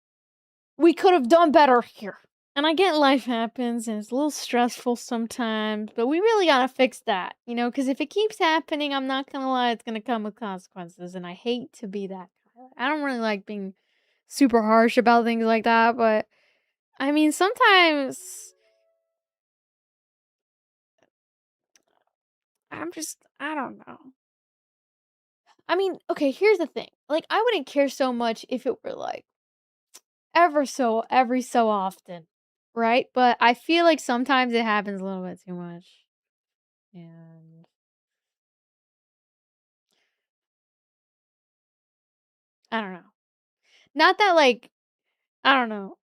we could have done better here. And I get life happens and it's a little stressful sometimes, but we really gotta fix that, because if it keeps happening, I'm not gonna lie, it's gonna come with consequences. And I hate to be that guy. I don't really like being super harsh about things like that, but I mean, sometimes I don't know. I mean, okay, here's the thing. Like, I wouldn't care so much if it were like every so often, right? But I feel like sometimes it happens a little bit too much. And I don't know. Not that like I don't know.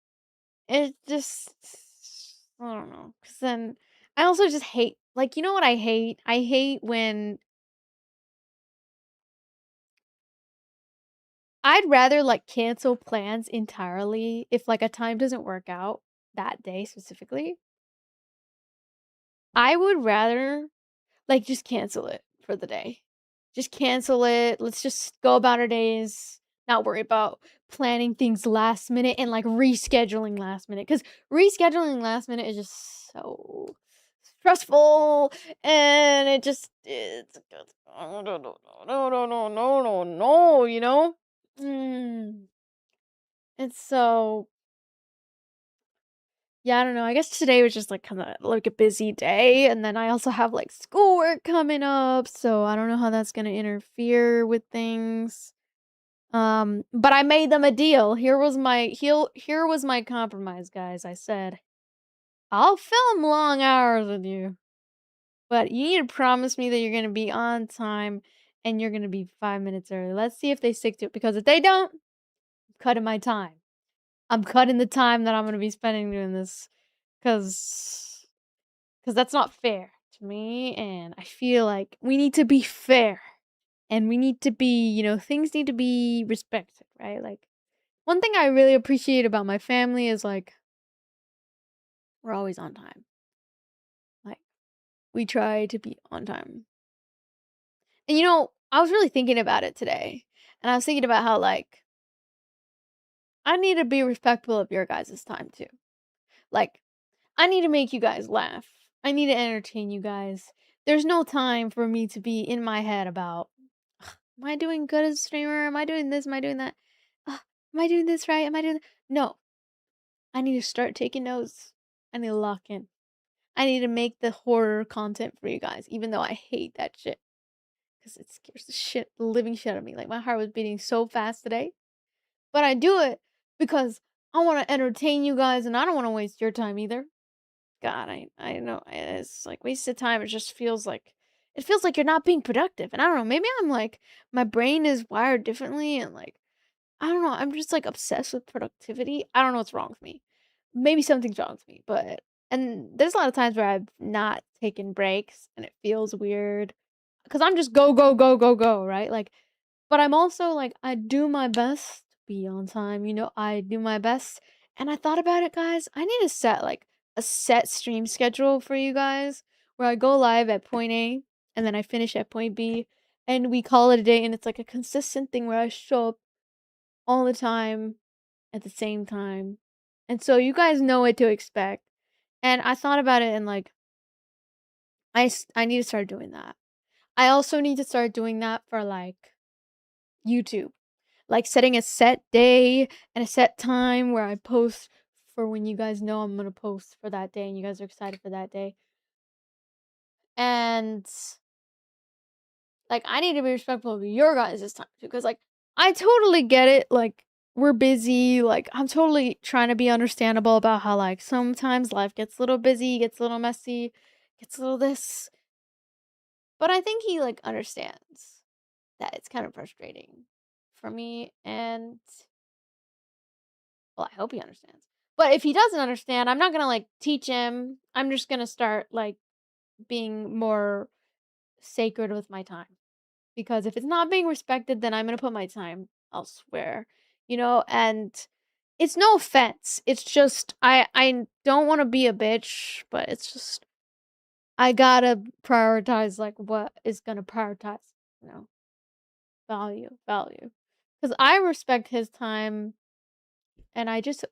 It just I don't know. Cause then I also just hate like you know what I hate? I hate when I'd rather like cancel plans entirely if like a time doesn't work out that day specifically. I would rather like just cancel it for the day. Just cancel it. Let's just go about our days. Not worry about planning things last minute and like rescheduling last minute. Because rescheduling last minute is just so stressful and it's no no no no no no no no no, you know? Mm. It's so yeah, I don't know. I guess today was just like kind of like a busy day, and then I also have like schoolwork coming up, so I don't know how that's gonna interfere with things. But I made them a deal. Here was my compromise, guys. I said, I'll film long hours with you, but you need to promise me that you're gonna be on time and you're gonna be 5 minutes early. Let's see if they stick to it, because if they don't, I'm cutting my time. I'm cutting the time that I'm gonna be spending doing this, because that's not fair to me, and I feel like we need to be fair, and we need to be, things need to be respected, right? Like, one thing I really appreciate about my family is, like, we're always on time. Like, we try to be on time. And, I was really thinking about it today, and I was thinking about how, like, I need to be respectful of your guys' time, too. Like, I need to make you guys laugh. I need to entertain you guys. There's no time for me to be in my head about, am I doing good as a streamer? Am I doing this? Am I doing that? Am I doing this right? Am I doing No. I need to start taking notes. I need to lock in. I need to make the horror content for you guys, even though I hate that shit. Because it scares the living shit out of me. Like, my heart was beating so fast today. But I do it because I want to entertain you guys and I don't want to waste your time either. God, I know it's like wasted time. It feels like you're not being productive. And I don't know, maybe I'm like my brain is wired differently and like I don't know, I'm just like obsessed with productivity. I don't know what's wrong with me. Maybe something's wrong with me, but and there's a lot of times where I've not taken breaks and it feels weird because I'm just go go go go go, right? Like but I'm also like, I do my best to be on time, I do my best. And I thought about it, guys. I need to set like a set stream schedule for you guys where I go live at point A and then I finish at point B and we call it a day. And it's like a consistent thing where I show up all the time at the same time. And so you guys know what to expect. And I thought about it and like, I need to start doing that. I also need to start doing that for like YouTube. Like setting a set day and a set time where I post for when you guys know I'm gonna post for that day and you guys are excited for that day. And like I need to be respectful of your guys' time too, because like I totally get it. Like we're busy. Like I'm totally trying to be understandable about how like sometimes life gets a little busy, gets a little messy, gets a little this. But I think he like understands that it's kind of frustrating for me and well, I hope he understands. But if he doesn't understand, I'm not gonna like teach him. I'm just gonna start like being more sacred with my time. Because if it's not being respected, then I'm gonna put my time elsewhere. And it's no offense. It's just I don't wanna be a bitch, but it's just I gotta prioritize like what is gonna prioritize, you know, value. Because I respect his time and I just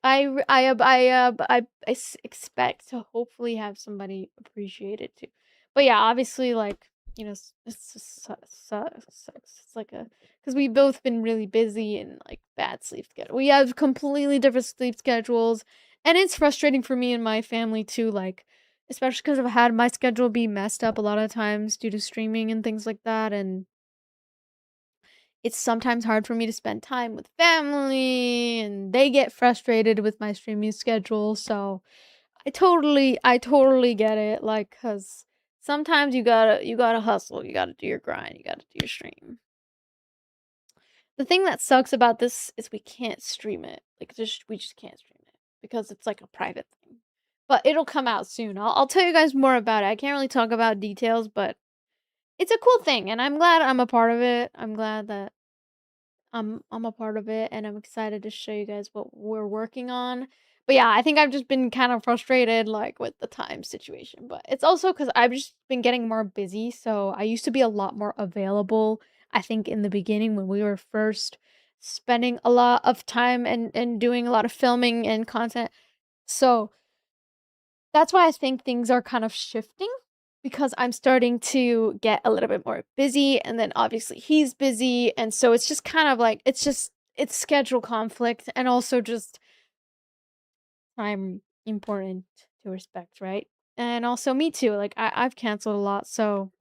expect to hopefully have somebody appreciate it too. But yeah, obviously, like you know, it's just sucks. It's like a because we've both been really busy and like bad sleep schedule. We have completely different sleep schedules, and it's frustrating for me and my family too. Like, especially because I've had my schedule be messed up a lot of times due to streaming and things like that, and it's sometimes hard for me to spend time with family, and they get frustrated with my streaming schedule. So I totally get it, like, cause sometimes you gotta hustle, you gotta do your grind, you gotta do your stream. The thing that sucks about this is we can't stream it, like, we just can't stream it because it's, like, a private thing. But it'll come out soon. I'll tell you guys more about it. I can't really talk about details, but it's a cool thing, and I'm glad I'm a part of it. I'm glad that I'm a part of it, and I'm excited to show you guys what we're working on. But yeah, I think I've just been kind of frustrated like with the time situation, but it's also cuz I've just been getting more busy, so I used to be a lot more available. I think in the beginning when we were first spending a lot of time and doing a lot of filming and content. So that's why I think things are kind of shifting because I'm starting to get a little bit more busy and then obviously he's busy and so it's just kind of like it's schedule conflict and also just time important to respect, right? And also me too. Like I've canceled a lot, so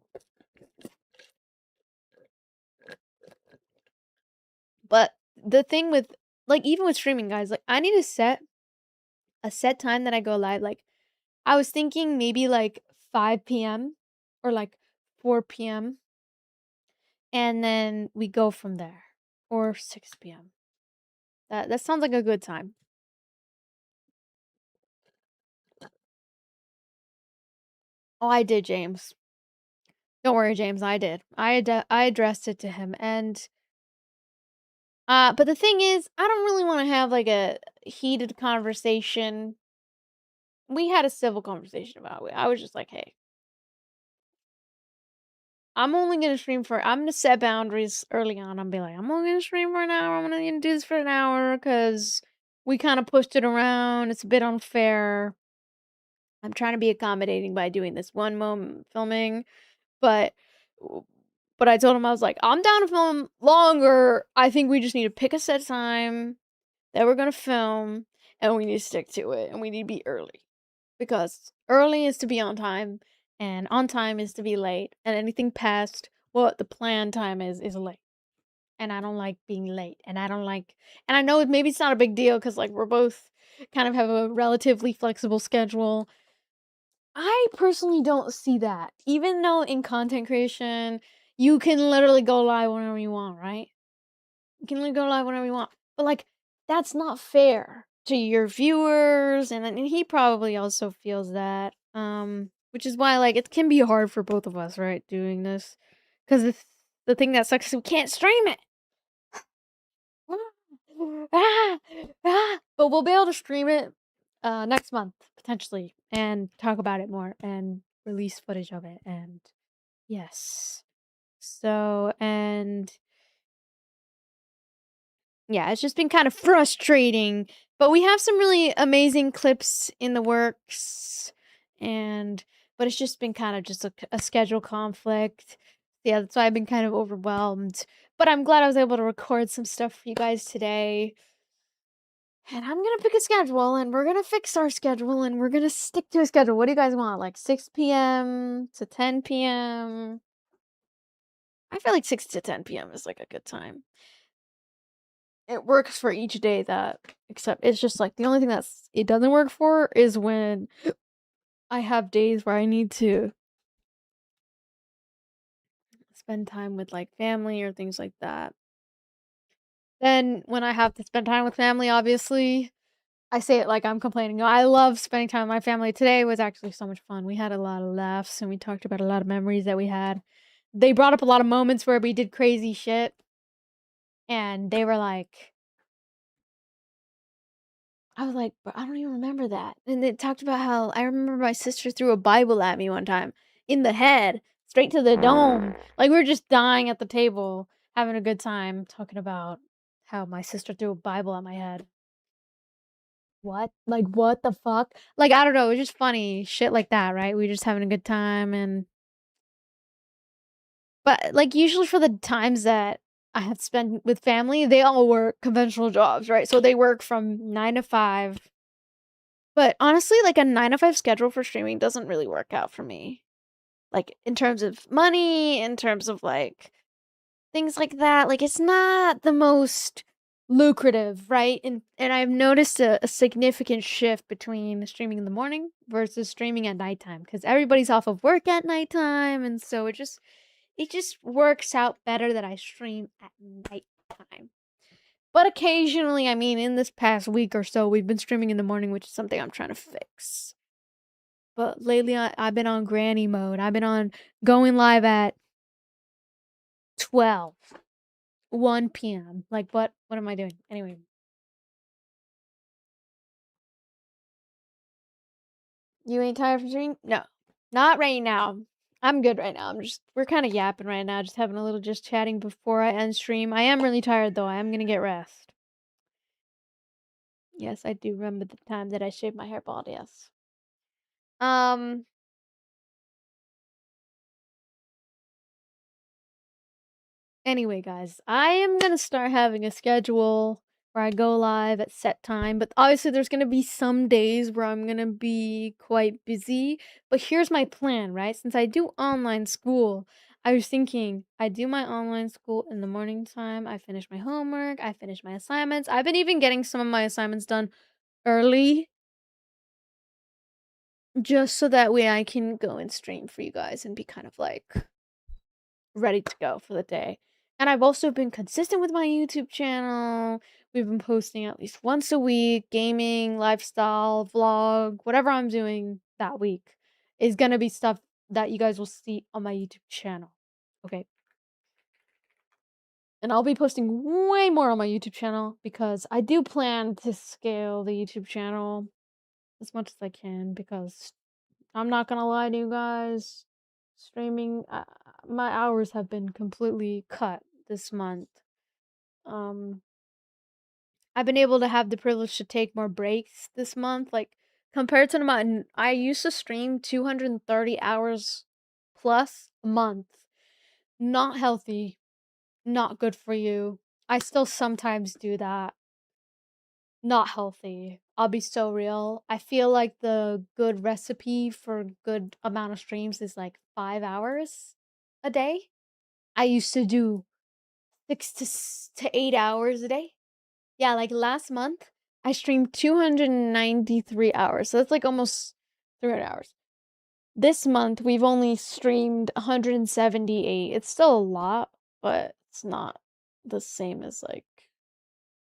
but the thing with like even with streaming guys, like I need to set a set time that I go live. Like I was thinking maybe like 5 p.m. or like 4 p.m. and then we go from there or 6 p.m. That sounds like a good time. Oh, I did, James. Don't worry, James, I did. I addressed it to him and but the thing is, I don't really want to have like a heated conversation. We had a civil conversation about it. I was just like, "Hey, I'm only gonna stream for I'm gonna set boundaries early on. I'm be like, I'm only gonna stream for an hour. I'm gonna do this for an hour because we kind of pushed it around. It's a bit unfair. I'm trying to be accommodating by doing this one moment filming, but but I told him I was like, I'm down to film longer. I think we just need to pick a set time that we're gonna film, and we need to stick to it, and we need to be early because early is to be on time, and on time is to be late, and anything past what the planned time is late. And I don't like being late, and I don't like, and I know maybe it's not a big deal because like we're both kind of have a relatively flexible schedule. I personally don't see that. Even though in content creation, you can literally go live whenever you want, right? You can literally go live whenever you want. But like, that's not fair to your viewers, and he probably also feels that. Which is why like it can be hard for both of us, right? Doing this, because the thing that sucks is we can't stream it. Ah, but we'll be able to stream it next month potentially and talk about it more and release footage of it and yes. So and yeah, it's just been kind of frustrating, but we have some really amazing clips in the works and but it's just been kind of just a schedule conflict. Yeah, that's why I've been kind of overwhelmed. But I'm glad I was able to record some stuff for you guys today. And I'm gonna pick a schedule, and we're gonna fix our schedule, and we're gonna stick to a schedule. What do you guys want? Like 6 p.m. to 10 p.m.? I feel like 6 to 10 p.m. is like a good time. It works for each day that, except it's just like the only thing that's it doesn't work for is when I have days where I need to spend time with like family or things like that. Then when I have to spend time with family, obviously, I say it like I'm complaining. No, I love spending time with my family. Today was actually so much fun. We had a lot of laughs and we talked about a lot of memories that we had. They brought up a lot of moments where we did crazy shit and they were like I was like, "But I don't even remember that." And they talked about how I remember my sister threw a Bible at me one time in the head, straight to the dome. Like we were just dying at the table, having a good time talking about how my sister threw a Bible at my head. What? Like, what the fuck? Like, I don't know, it was just funny shit like that, right? We were just having a good time and But, like, usually for the times that I have spent with family, they all work conventional jobs, right? So they work from 9 to 5. But honestly, like, a 9 to 5 schedule for streaming doesn't really work out for me. Like, in terms of money, in terms of, like, things like that, like, it's not the most lucrative, right? And I've noticed a significant shift between streaming in the morning versus streaming at nighttime because everybody's off of work at nighttime, and so it just works out better that I stream at nighttime. But occasionally, I mean, in this past week or so, we've been streaming in the morning, which is something I'm trying to fix. But lately, I've been on granny mode. I've been on going live at 12, 1 p.m. Like, what am I doing? Anyway, you ain't tired from streaming? No, not right now. I'm good right now. We're kind of yapping right now, just having a little just chatting before I end stream. I am really tired though. I am gonna get rest. Yes, I do remember the time that I shaved my hair bald. Yes. Um. Anyway, guys, I am gonna start having a schedule where I go live at set time, but obviously there's gonna be some days where I'm gonna be quite busy. But here's my plan, right? Since I do online school, I was thinking I do my online school in the morning time. I finish my homework, I finish my assignments. I've been even getting some of my assignments done early just so that way I can go and stream for you guys and be kind of like ready to go for the day. And I've also been consistent with my YouTube channel. We've been posting at least once a week, gaming, lifestyle, vlog, whatever I'm doing that week is going to be stuff that you guys will see on my YouTube channel. Okay. And I'll be posting way more on my YouTube channel because I do plan to scale the YouTube channel as much as I can because I'm not going to lie to you guys. Streaming, my hours have been completely cut this month. Um, I've been able to have the privilege to take more breaks this month. Like compared to I used to stream 230 hours plus a month. Not healthy, not good for you. I still sometimes do that. Not healthy. I'll be so real. I feel like the good recipe for good amount of streams is like 5 hours a day. I used to do 6 to 8 hours a day. Yeah, like last month, I streamed 293 hours. So that's like almost 300 hours. This month, we've only streamed 178. It's still a lot, but it's not the same as like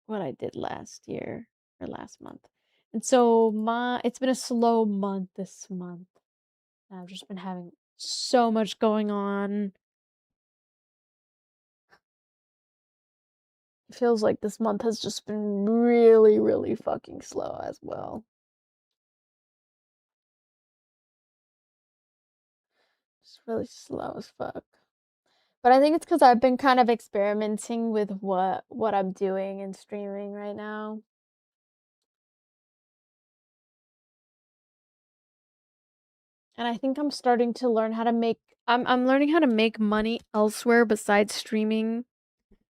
what I did last year or last month. And so it's been a slow month this month. I've just been having so much going on. It feels like this month has just been really, really fucking slow as well. Just really slow as fuck. But I think it's because I've been kind of experimenting with what I'm doing and streaming right now. And I think I'm starting to learn how to make I'm learning how to make money elsewhere besides streaming,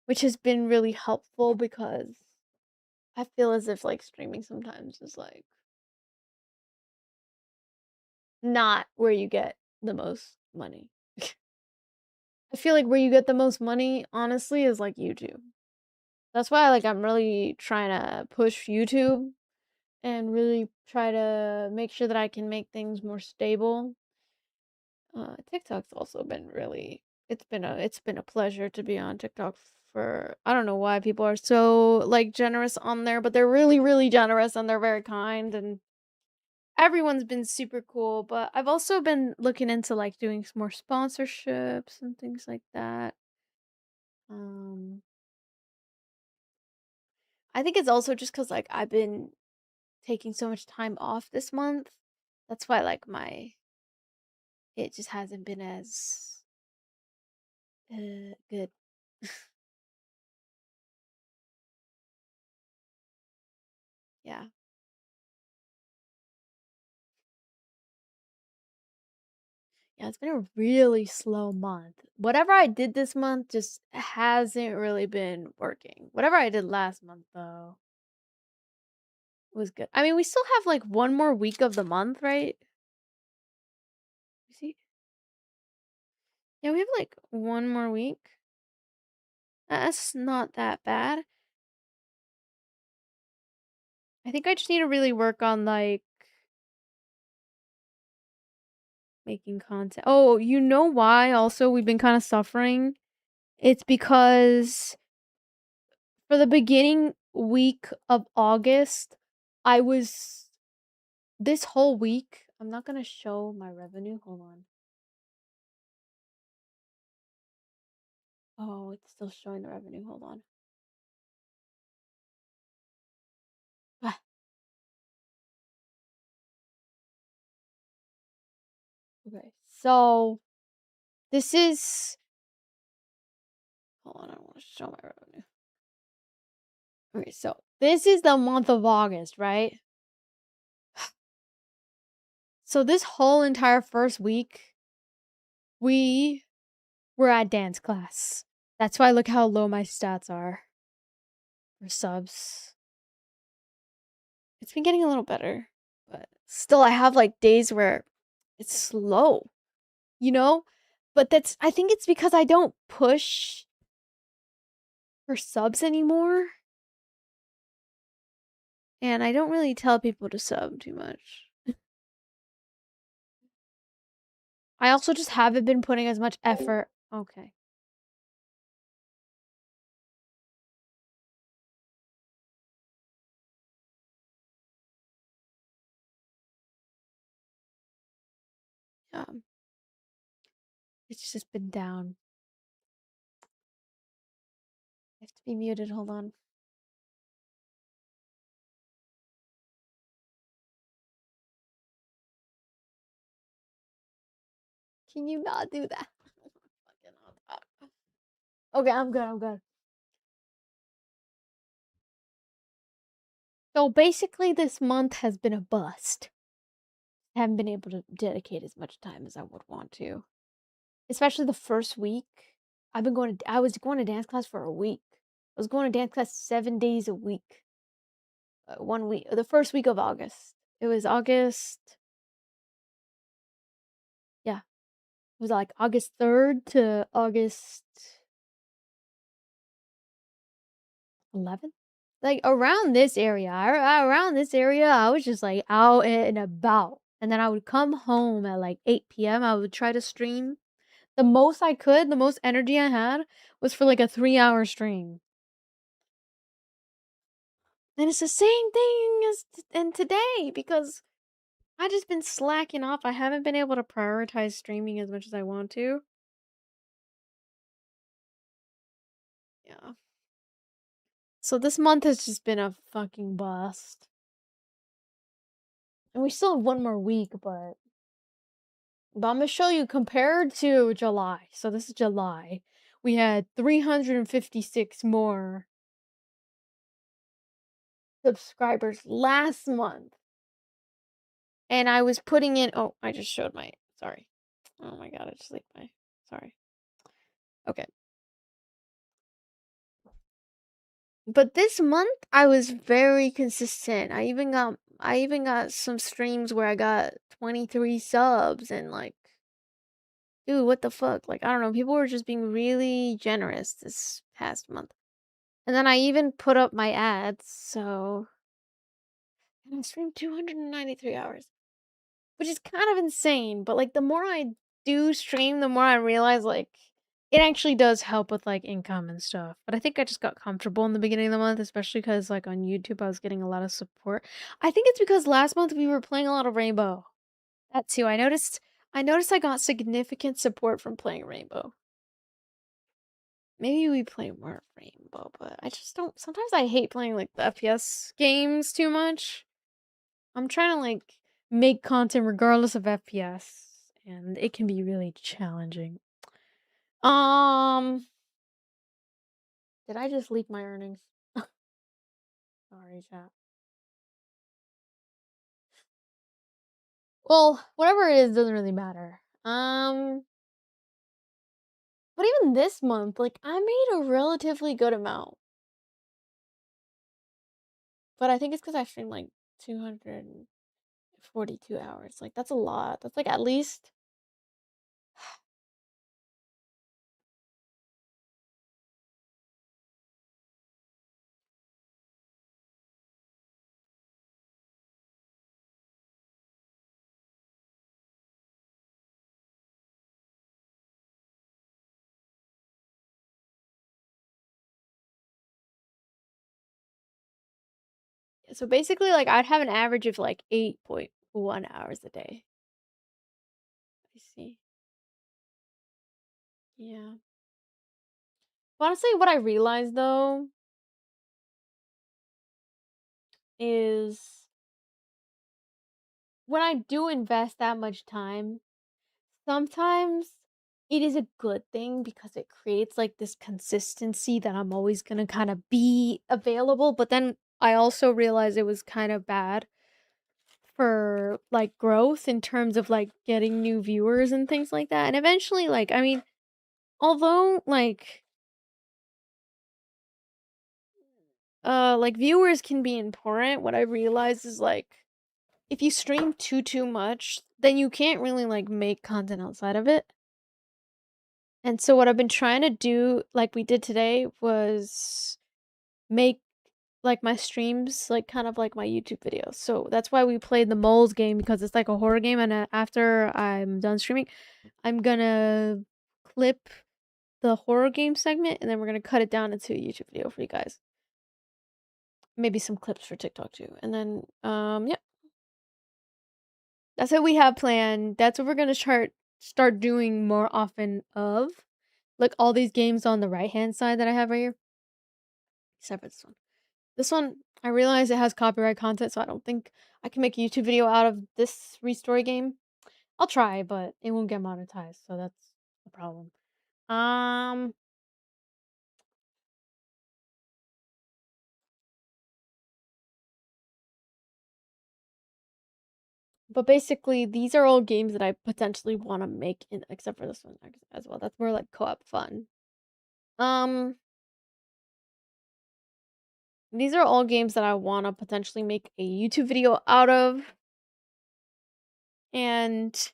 which has been really helpful because I feel as if like streaming sometimes is like not where you get the most money. I feel like where you get the most money, honestly, is like YouTube. That's why like I'm really trying to push YouTube and really try to make sure that I can make things more stable. TikTok's also been really it's been a pleasure to be on TikTok for I don't know why people are so like generous on there, but they're really really generous and they're very kind and everyone's been super cool, but I've also been looking into like doing some more sponsorships and things like that. Um I think it's also just cuz like I've been taking so much time off this month. That's why like my it just hasn't been as good. Yeah. Yeah, it's been a really slow month. Whatever I did this month just hasn't really been working. Whatever I did last month, though, was good. I mean, we still have like one more week of the month, right? You see? Yeah, we have like one more week. That's not that bad. I think I just need to really work on like making content. Oh, you know why also we've been kind of suffering? It's because for the beginning week of August, I was this whole week, I'm not gonna show my revenue. Hold on. Oh, it's still showing the revenue. Hold on. Ah, okay. So this is hold on, I don't want to show my revenue. Okay, so this is the month of August, right? So this whole entire first week, we were at dance class. That's why look how low my stats are for subs. It's been getting a little better, but still I have like days where it's slow, you know? But that's I think it's because I don't push for subs anymore. And I don't really tell people to sub too much. I also just haven't been putting as much effort. Okay. It's just been down. I have to be muted. Hold on. Can you not do that? Okay, I'm good. I'm good. So basically, this month has been a bust. I haven't been able to dedicate as much time as I would want to, especially the first week. I was going to dance class for a week. I was going to dance class 7 days a week. 1 week, the first week of August. It was August. Yeah, it was like August 3rd to August 11th. Like around this area, I was just like out and about. And then I would come home at like 8 p.m. I would try to stream. The most I could, the most energy I had was for like a 3-hour stream. And it's the same thing as in today because I just been slacking off. I haven't been able to prioritize streaming as much as I want to. Yeah. So this month has just been a fucking bust. And we still have one more week, but I'm gonna show you compared to July. So this is July. We had 356 more subscribers last month. And I was putting in oh, I just showed my sorry. Oh my god, I just leaked my sorry. Okay. But this month I was very consistent. I even got some streams where I got 23 subs and like dude, what the fuck? Like I don't know, people were just being really generous this past month. And then I even put up my ads, so and I streamed 293 hours, which is kind of insane, but like the more I do stream, the more I realize like it actually does help with like income and stuff. But I think I just got comfortable in the beginning of the month, especially because like on YouTube I was getting a lot of support. I think it's because last month we were playing a lot of Rainbow. That too. I noticed I got significant support from playing Rainbow. Maybe we play more Rainbow, but I just don't sometimes I hate playing like the FPS games too much. I'm trying to like make content regardless of FPS, and it can be really challenging. Um, did I just leak my earnings? Sorry, chat. Well, whatever it is doesn't really matter. But even this month, like, I made a relatively good amount. But I think it's because I streamed, like, 242 hours. Like, that's a lot. That's, like, at least so basically, like, I'd have an average of, like, 8.1 hours a day. I see. Yeah. Honestly, what I realized, though, is when I do invest that much time, sometimes it is a good thing because it creates, like, this consistency that I'm always gonna kinda be available, but then I also realized it was kind of bad for, like, growth in terms of, like, getting new viewers and things like that, and eventually, like, I mean, although, like, viewers can be important, what I realized is, like, if you stream too much, then you can't really, like, make content outside of it. And so what I've been trying to do, like we did today, was make, like, my streams, like, kind of like my YouTube videos. So that's why we played the Moles game because it's like a horror game, and, after I'm done streaming, I'm gonna clip the horror game segment, and then we're gonna cut it down into a YouTube video for you guys. Maybe some clips for TikTok too. And then, yeah. That's what we have planned. That's what we're gonna start doing more often of. Like, all these games on the right-hand side that I have right here. Except for this one. This one, I realize it has copyright content, so I don't think I can make a YouTube video out of this Restory game. I'll try, but it won't get monetized, so that's the problem. Um, but basically, these are all games that I potentially want to make, except for this one as well. That's more like co-op fun. Um, these are all games that I want to potentially make a YouTube video out of, and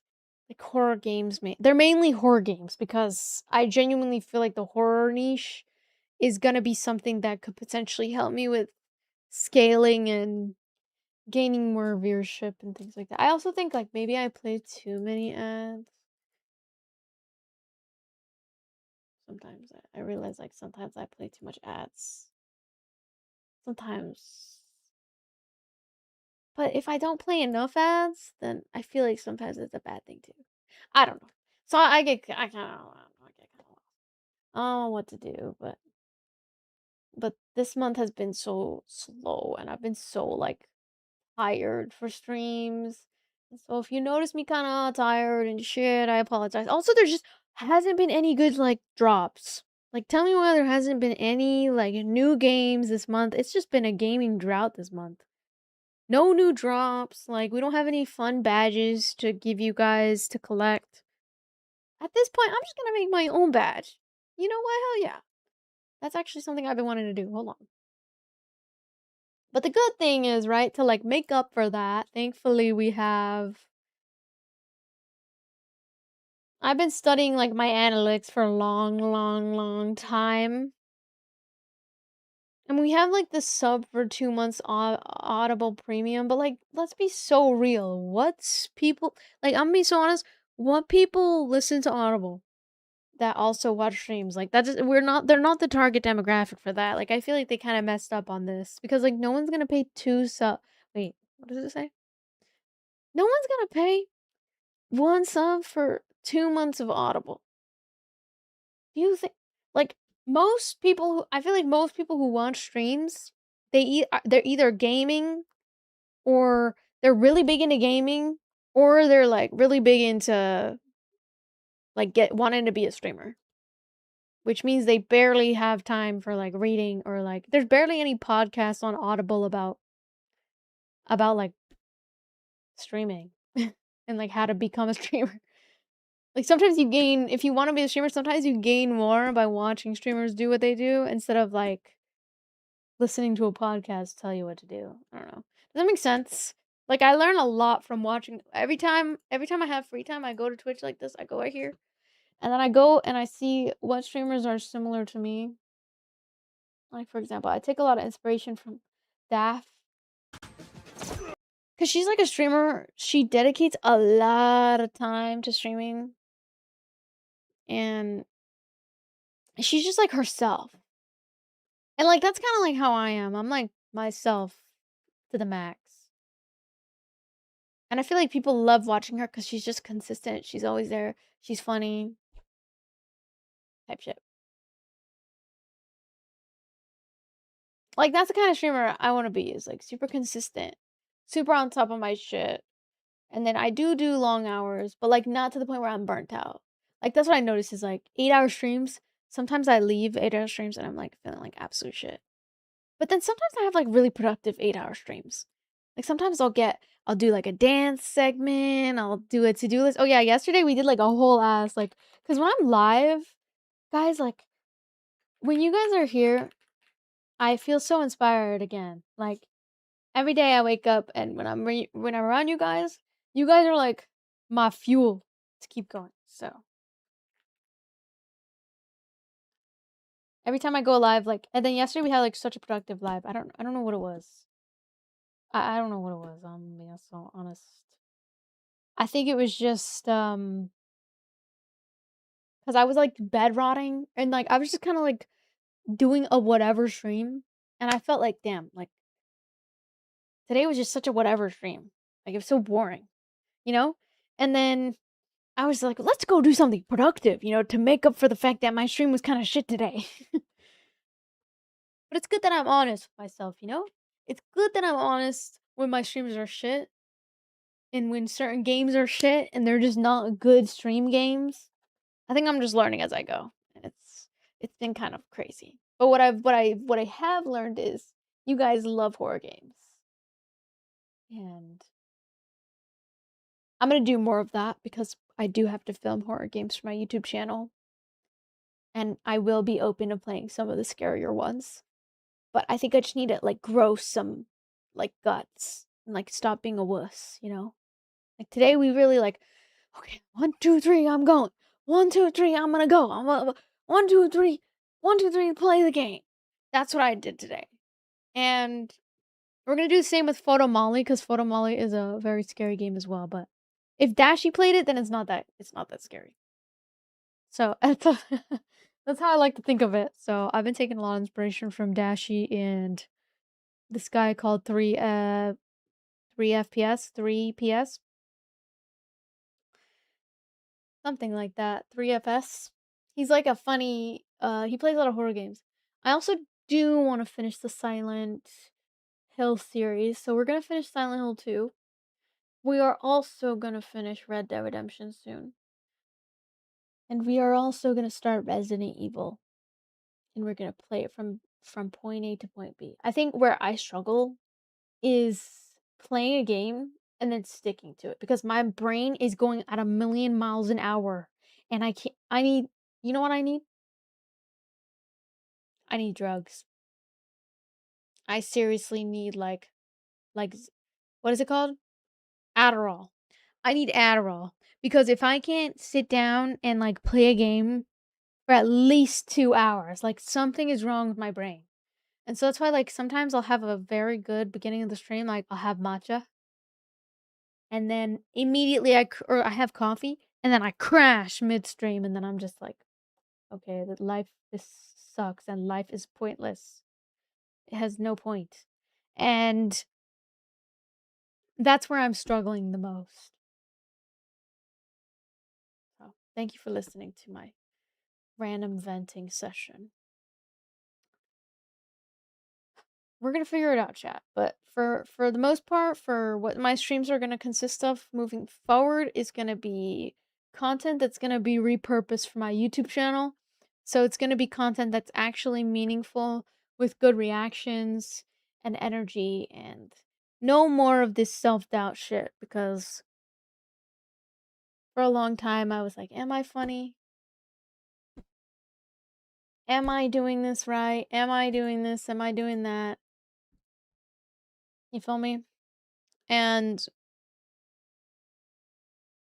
like horror games. They're mainly horror games because I genuinely feel like the horror niche is gonna be something that could potentially help me with scaling and gaining more viewership and things like that. I also think, like, maybe I play too many ads. Sometimes I realize, like, sometimes I play too much ads. Sometimes, but if I don't play enough ads, then I feel like sometimes it's a bad thing too. I don't know. So I kind of I get kind of lost. I don't know what to do, but this month has been so slow, and I've been so, like, tired for streams. So if you notice me kind of tired and shit, I apologize. Also, there just hasn't been any good, like, drops. Like, tell me why there hasn't been any, like, new games this month. It's just been a gaming drought this month. No new drops. Like, we don't have any fun badges to give you guys to collect. At this point, I'm just gonna make my own badge. You know what? Hell yeah. That's actually something I've been wanting to do. Hold on. But the good thing is, right, to, like, make up for that, thankfully we have I've been studying, like, my analytics for a long, long, long time. And we have, like, the sub for 2 months Audible Premium, but, like, let's be so real. What's people like, I'm gonna be so honest, what people listen to Audible that also watch streams? Like, that just they're not the target demographic for that. Like, I feel like they kinda messed up on this because, like, no one's gonna pay 2 sub wait, what does it say? No one's gonna pay 1 sub for 2 months of Audible. Do you think, like, most people who I feel like most people who watch streams, they're either gaming, or they're really big into gaming, or they're, like, really big into, like, get wanting to be a streamer, which means they barely have time for, like, reading, or, like, there's barely any podcasts on Audible about, like, streaming and, like, how to become a streamer. Like sometimes you gain if you want to be a streamer, sometimes you gain more by watching streamers do what they do instead of like listening to a podcast tell you what to do. I don't know. Does that make sense? Like I learn a lot from watching every time I have free time, I go to Twitch like this. I go right here. And then I go and I see what streamers are similar to me. Like for example, I take a lot of inspiration from Daff. Cause she's like a streamer. She dedicates a lot of time to streaming. And she's just like herself. And like that's kind of like how I am. I'm like myself to the max. And I feel like people love watching her because she's just consistent. She's always there. She's funny. Type shit. Like that's the kind of streamer I want to be. Is like super consistent, super on top of my shit. And then I do long hours, but like not to the point where I'm burnt out. Like that's what I notice is like 8-hour streams. Sometimes I leave 8-hour streams and I'm like feeling like absolute shit. But then sometimes I have like really productive 8-hour streams. Like sometimes I'll do like a dance segment, I'll do a to-do list. Oh yeah, yesterday we did like a whole ass like cuz when I'm live, guys, like when you guys are here, I feel so inspired again. Like every day I wake up and when I'm around you guys are like my fuel to keep going. So every time I go live, like, and then yesterday we had like such a productive live. I don't know what it was. I don't know what it was. I'm being so honest. I think it was just because I was like bed rotting and like I was just kind of like doing a whatever stream, and I felt like damn, like today was just such a whatever stream. Like it was so boring, you know. And then I was like, let's go do something productive, to make up for the fact that my stream was kind of shit today. But it's good that I'm honest with myself. It's good that I'm honest when my streams are shit and when certain games are shit and they're just not good stream games. I think I'm just learning as I go, and it's been kind of crazy. But what I have learned is you guys love horror games, and I'm gonna do more of that because I do have to film horror games for my YouTube channel, and I will be open to playing some of the scarier ones. But I think I just need to like grow some like guts and like stop being a wuss. Like today we really like, okay, 1, 2, 3, I'm going. 1, 2, 3, I'm gonna go. 1, 2, 3, 1, 2, 3, play the game. That's what I did today. And we're gonna do the same with Photo Molly because Photo Molly is a very scary game as well. But if Dashi played it, then it's not that scary. So that's how I like to think of it. So I've been taking a lot of inspiration from Dashi and this guy called 3 FPS, 3PS, something like that. 3FS. He's like a funny. He plays a lot of horror games. I also do want to finish the Silent Hill series, so we're gonna finish Silent Hill 2. We are also gonna finish Red Dead Redemption soon, and we are also gonna start Resident Evil, and we're gonna play it from point A to point B. I think where I struggle is playing a game and then sticking to it because my brain is going at a million miles an hour, and I need. You know what I need? I need drugs. I seriously need what is it called? Adderall. I need Adderall because if I can't sit down and like play a game for at least 2 hours, like something is wrong with my brain. And so that's why like sometimes I'll have a very good beginning of the stream, like I'll have matcha and then immediately or I have coffee and then I crash midstream and then I'm just like, okay, that life this sucks and life is pointless. It has no point. And that's where I'm struggling the most. So, thank you for listening to my random venting session. We're gonna figure it out, chat. But for the most part, for what my streams are gonna consist of moving forward is gonna be content that's gonna be repurposed for my YouTube channel. So it's gonna be content that's actually meaningful with good reactions and energy and no more of this self-doubt shit because For a long time, I was like, am I funny? Am I doing this right? Am I doing this? Am I doing that? You feel me? And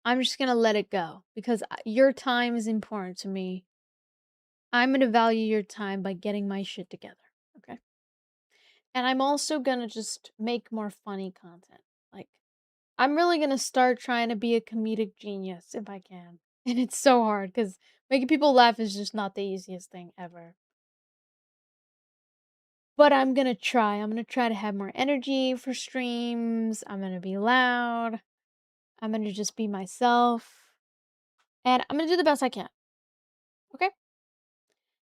I'm just gonna let it go because your time is important to me. I'm gonna value your time by getting my shit together. Okay. And I'm also gonna just make more funny content. Like, I'm really gonna start trying to be a comedic genius if I can. And it's so hard because making people laugh is just not the easiest thing ever. But I'm gonna try. I'm gonna try to have more energy for streams. I'm gonna be loud. I'm gonna just be myself. And I'm gonna do the best I can. Okay?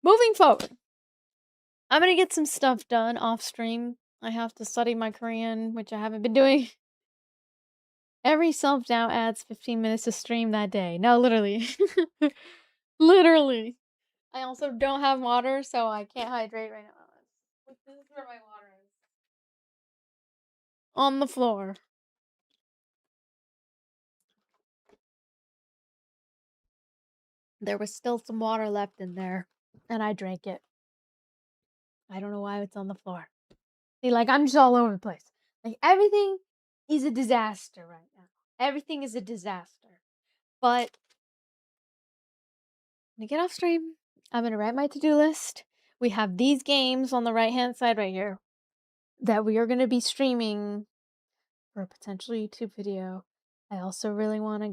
Moving forward, I'm gonna get some stuff done off stream. I have to study my Korean, which I haven't been doing. Every self doubt adds 15 minutes to stream that day. No, literally. Literally. I also don't have water, so I can't hydrate right now. This is where my water is. On the floor. There was still some water left in there, and I drank it. I don't know why it's on the floor. See, like, I'm just all over the place. Like, everything is a disaster right now. Everything is a disaster. But I'm gonna get off stream. I'm gonna write my to-do list. We have these games on the right-hand side right here that we are gonna be streaming for a potential YouTube video. I also really want to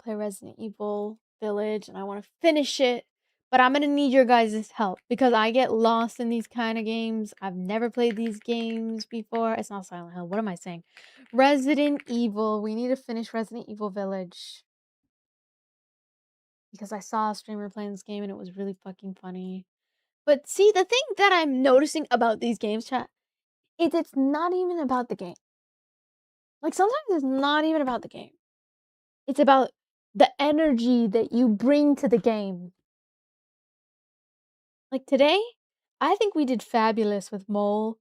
play Resident Evil Village and I want to finish it. But I'm going to need your guys' help because I get lost in these kind of games. I've never played these games before. It's not Silent Hill. What am I saying? Resident Evil. We need to finish Resident Evil Village. Because I saw a streamer playing this game and it was really fucking funny. But see, the thing that I'm noticing about these games, chat, is it's not even about the game. Like, sometimes it's not even about the game. It's about the energy that you bring to the game. Like today, I think we did fabulous with Mole.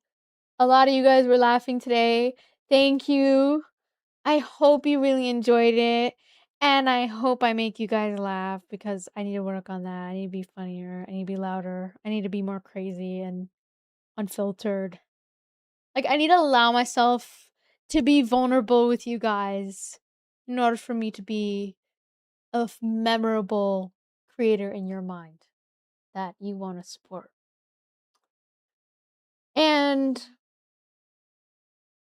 A lot of you guys were laughing today. Thank you. I hope you really enjoyed it. And I hope I make you guys laugh because I need to work on that. I need to be funnier. I need to be louder. I need to be more crazy and unfiltered. Like, I need to allow myself to be vulnerable with you guys in order for me to be a memorable creator in your mind that you want to support. And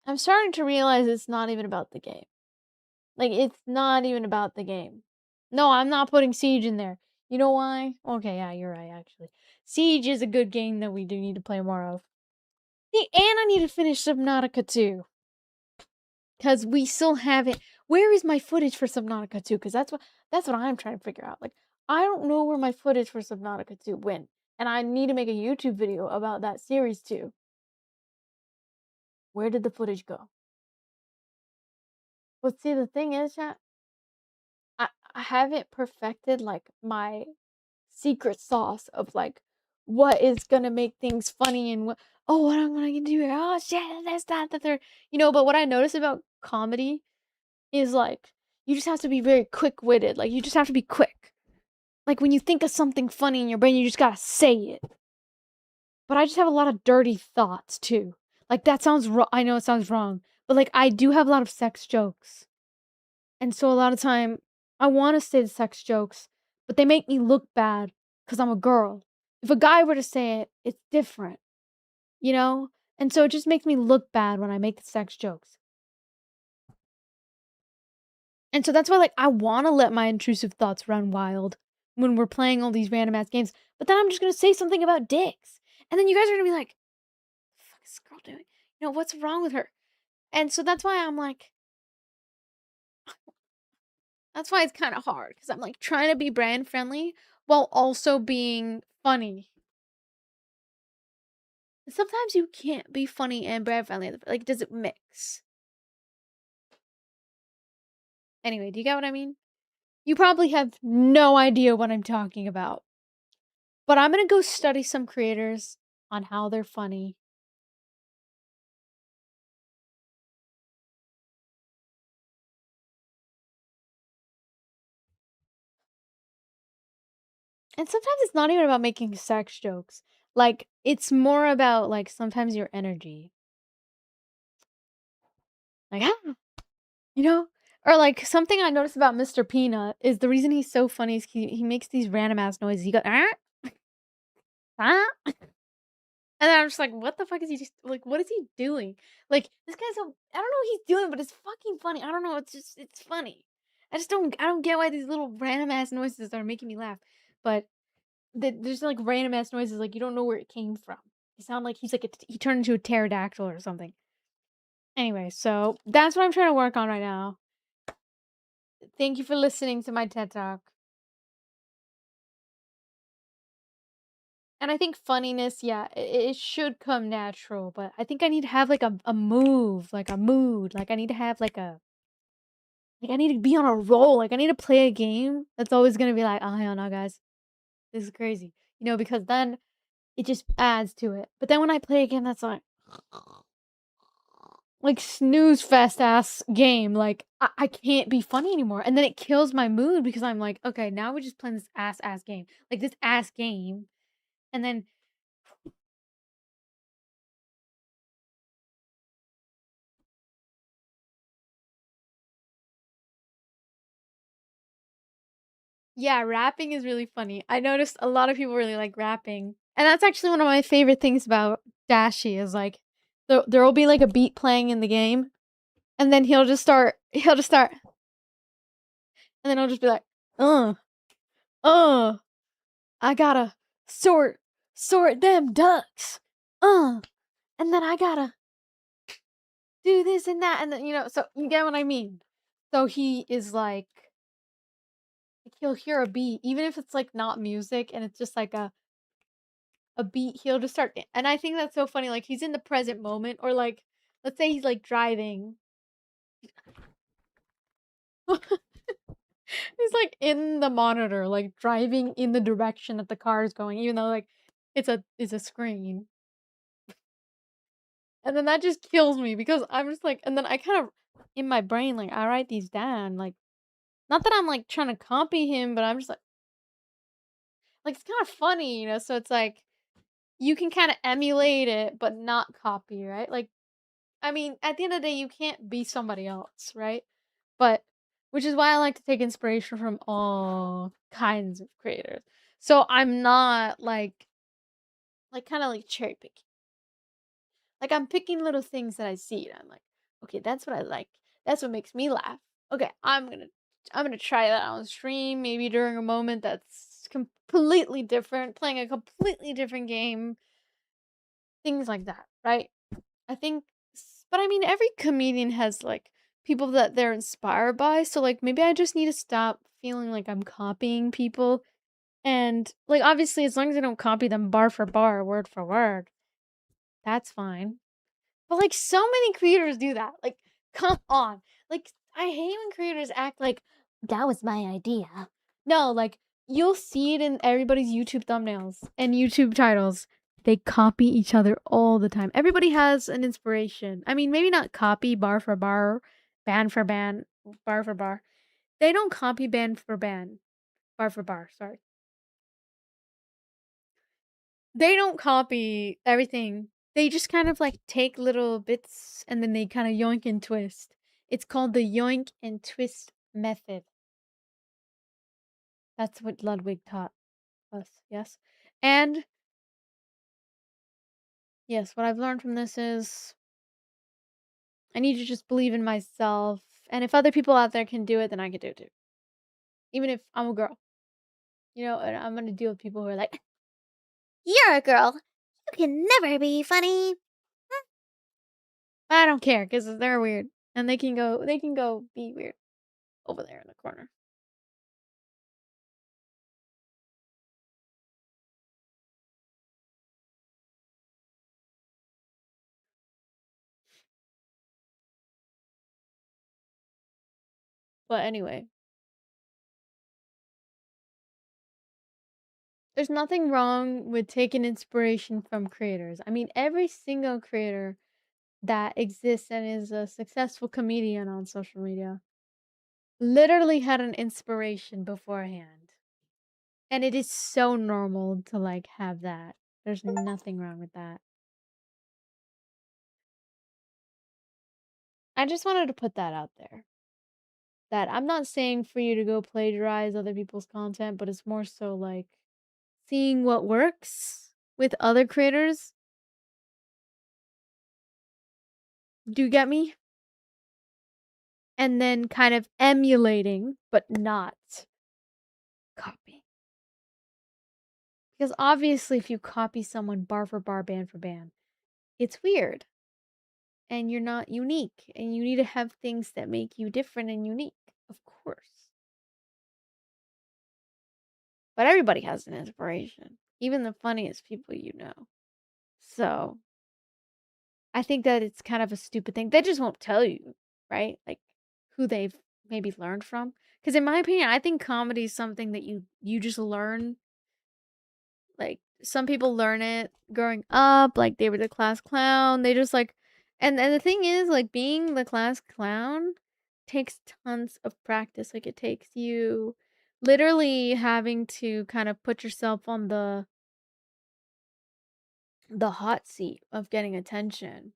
I'm starting to realize it's not even about the game. Like, it's not even about the game. No, I'm not putting Siege in there. You know why? Okay, yeah, you're right, actually. Siege is a good game that we do need to play more of. See, and I need to finish Subnautica 2. Because we still haven't... Where is my footage for Subnautica 2? Because that's what I'm trying to figure out. Like, I don't know where my footage for Subnautica 2 went. And I need to make a YouTube video about that series too. Where did the footage go? But see, the thing is, chat, I haven't perfected, like, my secret sauce of, like, what is gonna make things funny and what am I gonna do here? Oh, shit, this, that, the third. You know, but what I notice about comedy is, like, you just have to be very quick-witted. Like, you just have to be quick. Like, when you think of something funny in your brain, you just gotta say it. But I just have a lot of dirty thoughts, too. Like, that sounds wrong. I know it sounds wrong. But, like, I do have a lot of sex jokes. And so a lot of time, I want to say the sex jokes, but they make me look bad because I'm a girl. If a guy were to say it, it's different, you know? And so it just makes me look bad when I make the sex jokes. And so that's why, like, I want to let my intrusive thoughts run wild when we're playing all these random ass games. But then I'm just going to say something about dicks. And then you guys are going to be like, what the fuck is this girl doing? You know, what's wrong with her? And so that's why I'm like, that's why it's kind of hard because I'm like trying to be brand friendly while also being funny. Sometimes you can't be funny and brand friendly. Like, does it mix? Anyway, do you get what I mean? You probably have no idea what I'm talking about. But I'm going to go study some creators on how they're funny. And sometimes it's not even about making sex jokes. Like, it's more about, like, sometimes your energy. Like, "Ah," you know? Or, like, something I noticed about Mr. Peanut is the reason he's so funny is he makes these random ass noises. He goes, "Ah, ah." And then I'm just like, "What the fuck is he just like, what is he doing?" Like, this guy's so I don't know what he's doing, but it's fucking funny. I don't know, it's just it's funny. I don't get why these little random ass noises are making me laugh. But there's, like, random ass noises, like, you don't know where it came from. He sound like he's like he turned into a pterodactyl or something. Anyway, so that's what I'm trying to work on right now. Thank you for listening to my TED Talk. And I think funniness, yeah, it should come natural, but I think I need to have, like, a move, like, a mood, like, I need to have, like, I need to be on a roll, like, I need to play a game that's always gonna be like, "Oh, hell no, guys. This is crazy." Because then it just adds to it. But then when I play a game that's like snooze fest ass game, like, I can't be funny anymore, and then it kills my mood because I'm like, "Okay, now we're just playing this ass game." Like, this ass game, and then yeah, rapping is really funny. I noticed a lot of people really like rapping, and that's actually one of my favorite things about Dashie is, like, there will be, like, a beat playing in the game, and then he'll just start, and then he'll just be like, "Uh, uh, I gotta sort them ducks, and then I gotta do this and that," and then, so you get what I mean? So he is like, he'll hear a beat, even if it's, like, not music and it's just, like, a beat, he'll just start and I think that's so funny, like, he's in the present moment or, like, let's say he's, like, driving. He's, like, in the monitor, like, driving in the direction that the car is going, even though, like, it's a screen. And then that just kills me because I'm just like and then I kind of in my brain, like, I write these down, like, not that I'm, like, trying to copy him, but I'm just like, it's kinda funny, so it's like, you can kinda emulate it, but not copy, right? Like, I mean, at the end of the day, you can't be somebody else, right? But which is why I like to take inspiration from all kinds of creators. So I'm not like kinda like cherry picking. Like I'm picking little things that I see and I'm like, okay, that's what I like. That's what makes me laugh. Okay, I'm gonna try that on stream, maybe during a moment that's completely different, playing a completely different game, things like that, right? I think but I mean every comedian has like people that they're inspired by, so like maybe I just need to stop feeling like I'm copying people and like obviously as long as I don't copy them bar for bar, word for word, that's fine. But like so many creators do that. Like come on. Like I hate when creators act like that was my idea. No, like you'll see it in everybody's YouTube thumbnails and YouTube titles. They copy each other all the time. Everybody has an inspiration. I mean, maybe not copy bar for bar, band for band, bar for bar. They don't copy band for band, bar for bar, sorry. They don't copy everything. They just kind of like take little bits and then they kind of yoink and twist. It's called the yoink and twist method. That's what Ludwig taught us, yes? And yes, what I've learned from this is I need to just believe in myself. And if other people out there can do it, then I can do it too. Even if I'm a girl, and I'm going to deal with people who are like, you're a girl. You can never be funny. I don't care because they're weird and they can go be weird over there in the corner. But anyway, there's nothing wrong with taking inspiration from creators. I mean, every single creator that exists and is a successful comedian on social media literally had an inspiration beforehand. And it is so normal to like have that. There's nothing wrong with that. I just wanted to put that out there. That I'm not saying for you to go plagiarize other people's content, but it's more so like seeing what works with other creators. Do you get me? And then kind of emulating, but not copying. Because obviously, if you copy someone bar for bar, band for band, it's weird. And you're not unique. And you need to have things that make you different and unique, of course. But everybody has an inspiration, even the funniest people you know. So I think that it's kind of a stupid thing. They just won't tell you, right? Like who they've maybe learned from. Because in my opinion, I think comedy is something that you just learn. Like some people learn it growing up, like they were the class clown. They just like, and the thing is, like being the class clown takes tons of practice. Like it takes you literally having to kind of put yourself on the hot seat of getting attention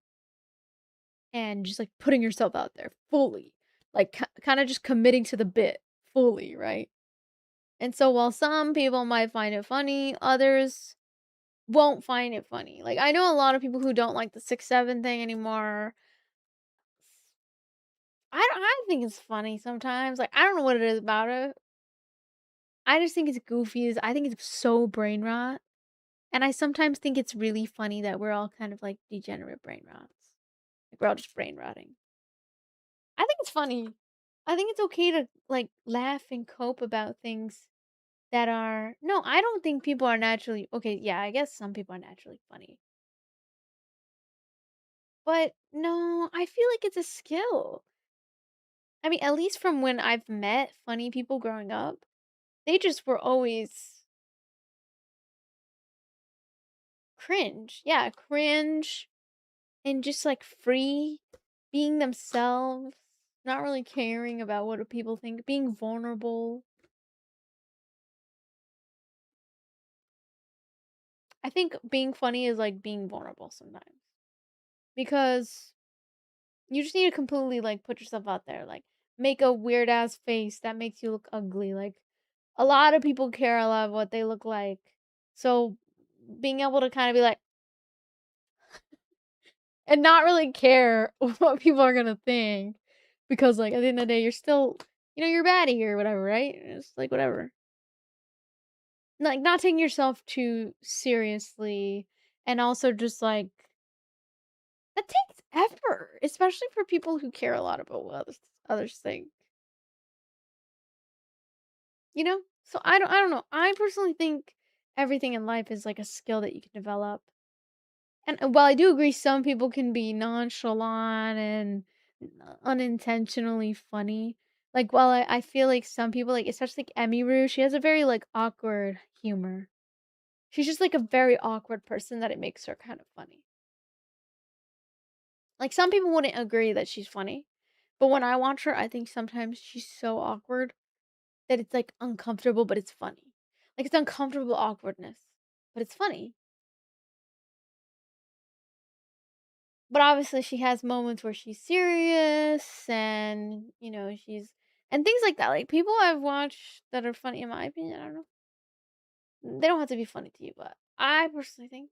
and just like putting yourself out there fully, like kind of just committing to the bit fully, right? And so while some people might find it funny, others won't find it funny. Like I know a lot of people who don't like the 6'7" thing anymore. I think it's funny sometimes. Like I don't know what it is about it. I just think it's goofy. I think it's so brain rot. And I sometimes think it's really funny that we're all kind of like degenerate brain rots. Like we're all just brain rotting. I think it's funny. I think it's okay to like laugh and cope about things that are no, I don't think people are naturally okay, yeah, I guess some people are naturally funny. But no, I feel like it's a skill. I mean, at least from when I've met funny people growing up, they just were always cringe. Yeah, cringe and just like free, being themselves, not really caring about what do people think, being vulnerable. I think being funny is like being vulnerable sometimes because you just need to completely like put yourself out there, like make a weird ass face that makes you look ugly. Like a lot of people care a lot of what they look like. So being able to kind of be like and not really care what people are gonna think because like at the end of the day you're still you're baddie or whatever, right? It's like whatever. Like not taking yourself too seriously and also just like that takes effort, especially for people who care a lot about what others think. You know? So I don't know. I personally think everything in life is like a skill that you can develop. And while I do agree some people can be nonchalant and unintentionally funny, like while I feel like some people like especially like Emmy Rue, she has a very like awkward humor. She's just like a very awkward person that it makes her kind of funny. Like some people wouldn't agree that she's funny, but when I watch her, I think sometimes she's so awkward that it's like uncomfortable, but it's funny. Like it's uncomfortable awkwardness, but it's funny. But obviously she has moments where she's serious and she's and things like that. Like people I've watched that are funny in my opinion, I don't know. They don't have to be funny to you, but I personally think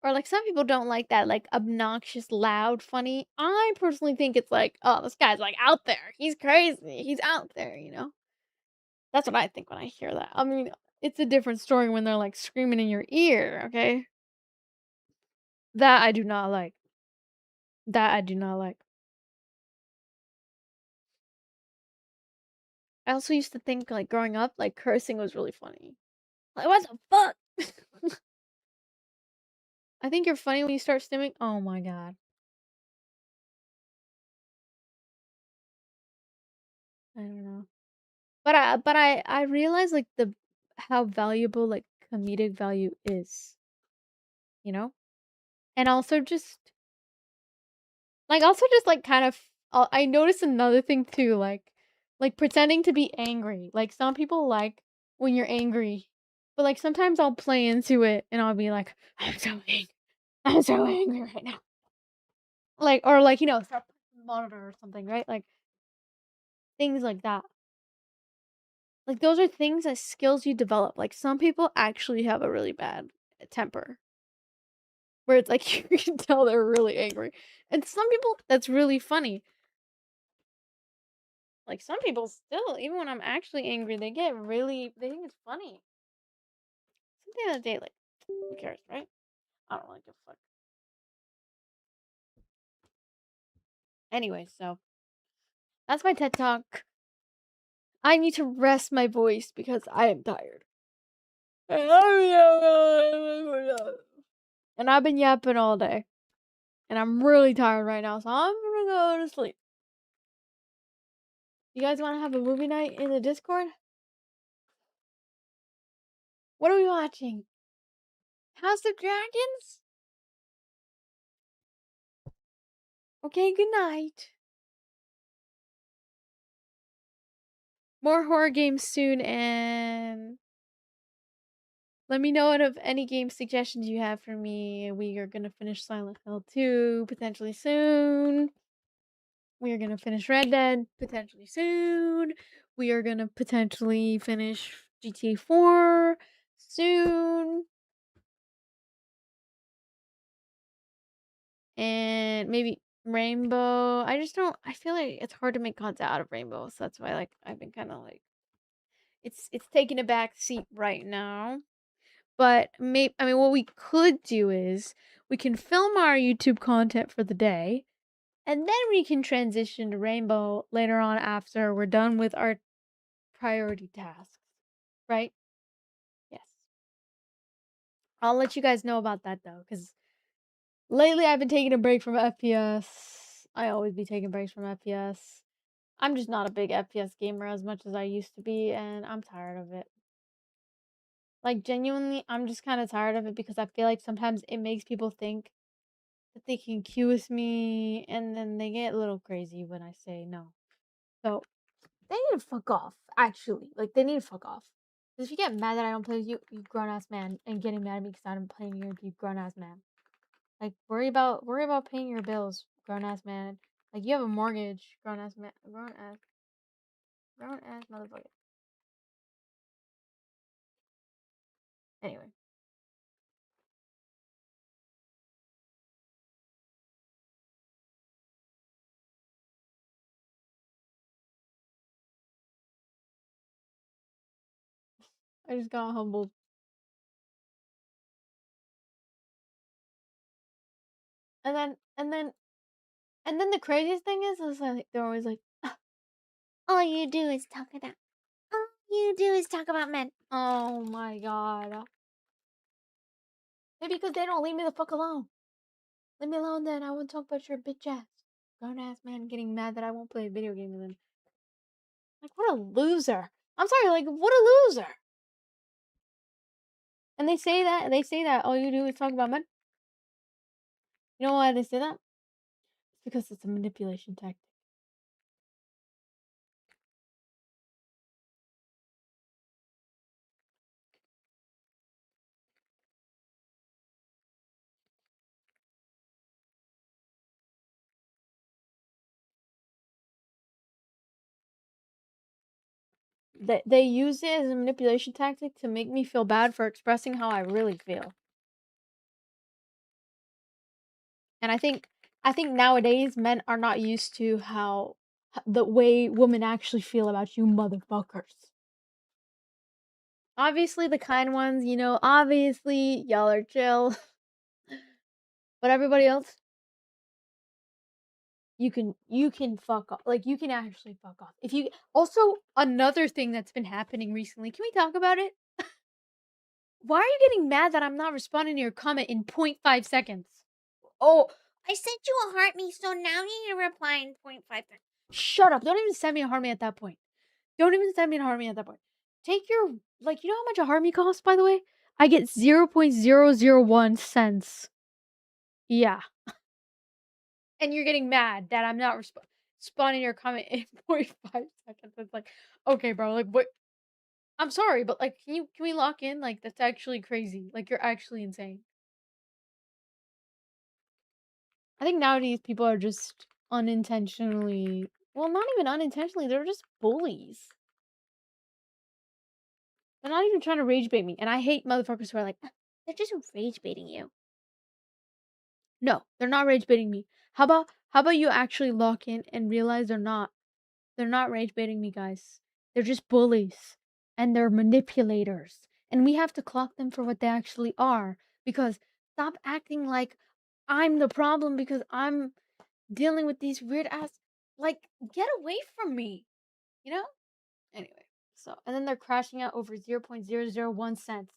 or like some people don't like that like obnoxious loud funny. I personally think it's like, oh, this guy's like out there. He's crazy. He's out there. That's what I think when I hear that. I mean, it's a different story when they're like screaming in your ear, okay? That I do not like. That I do not like. I also used to think like growing up, like cursing was really funny. Like what the fuck? I think you're funny when you start stimming. Oh my god. I don't know. But I realize like the how valuable like comedic value is, you know? And also just like kind of I noticed another thing too, like pretending to be angry. Like some people like when you're angry. But like sometimes I'll play into it and I'll be like, I'm so angry. I'm so angry right now. Like or like, start the monitor or something, right? Like things like that. Like those are things that skills you develop. Like some people actually have a really bad temper where it's like you can tell they're really angry. And some people that's really funny. Like some people still, even when I'm actually angry, they think it's funny. Something other day, like, who cares, right? I don't really give a fuck. Anyway, so that's my TED Talk. I need to rest my voice because I am tired. And I've been yapping all day. And I'm really tired right now, so I'm gonna go to sleep. You guys wanna have a movie night in the Discord? What are we watching? House of Dragons? Okay, good night. More horror games soon, and let me know of any game suggestions you have for me. We are gonna finish Silent Hill 2 potentially soon. We are gonna finish Red Dead potentially soon. We are gonna potentially finish GTA 4 soon. And maybe Rainbow. I feel like it's hard to make content out of Rainbow, so that's why like I've been kind of like it's taking a back seat right now. But what we could do is we can film our YouTube content for the day, and then we can transition to Rainbow later on after we're done with our priority tasks, right? Yes. I'll let you guys know about that though, because lately I've been taking a break from FPS. I always be taking breaks from FPS. I'm just not a big FPS gamer as much as I used to be, and I'm tired of it. Like, genuinely, I'm just kind of tired of it because I feel like sometimes it makes people think that they can queue with me, and then they get a little crazy when I say no. So, they need to fuck off, actually. Like, they need to fuck off. Because if you get mad that I don't play with you, you grown ass man, and getting mad at me because I'm playing you grown ass man. Like, worry about paying your bills, grown ass man. Like, you have a mortgage, grown ass man, grown ass motherfucker. Anyway. I just got humbled. And then and then and then the craziest thing is like they're always like, "Ah, all you do is talk about all you do is talk about men." Oh my god. Maybe because they don't leave me the fuck alone. Leave me alone then. I won't talk about your bitch ass. Grown ass man getting mad that I won't play a video game with him. Like what a loser. I'm sorry, like what a loser. And they say that all you do is talk about men. You know why they say that? It's because it's a manipulation tactic. They use it as a manipulation tactic to make me feel bad for expressing how I really feel. And I think nowadays men are not used to how the way women actually feel about you motherfuckers. Obviously the kind ones, obviously y'all are chill. But everybody else, you can fuck off. Like you can actually fuck off. If you also another thing that's been happening recently, can we talk about it? Why are you getting mad that I'm not responding to your comment in 0.5 seconds? Oh, I sent you a heart me, so now you need to reply in 0.5 seconds. Shut up. Don't even send me a heart me at that point. Don't even send me a heart me at that point. Take your, you know how much a heart me costs, by the way? I get 0.001 cents. Yeah. And you're getting mad that I'm not responding to your comment in 0.5 seconds. It's like, okay, bro, like, what? I'm sorry, but like, can we lock in? Like, that's actually crazy. Like, you're actually insane. I think nowadays people are just unintentionally, well, not even unintentionally, they're just bullies. They're not even trying to rage bait me, and I hate motherfuckers who are like, they're just rage baiting you." No, they're not rage baiting me. How about you actually lock in and realize they're not rage baiting me, guys. They're just bullies and they're manipulators. And we have to clock them for what they actually are. Because stop acting like I'm the problem because I'm dealing with these weird ass, like, get away from me, you know? Anyway, so and then they're crashing out over 0.001 cents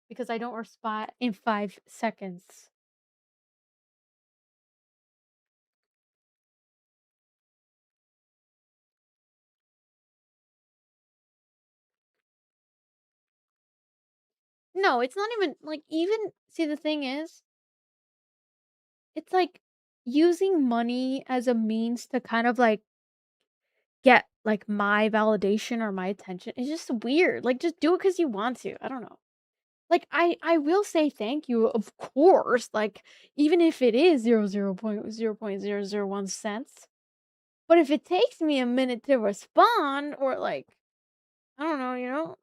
because I don't respond in 5 seconds. No, it's not even like, even see, the thing is, it's like using money as a means to kind of like get like my validation or my attention. It's just weird. Like, just do it because you want to. I don't know. Like, I will say thank you, of course. Like, even if it is 0.001 cents. But if it takes me a minute to respond, or like, I don't know,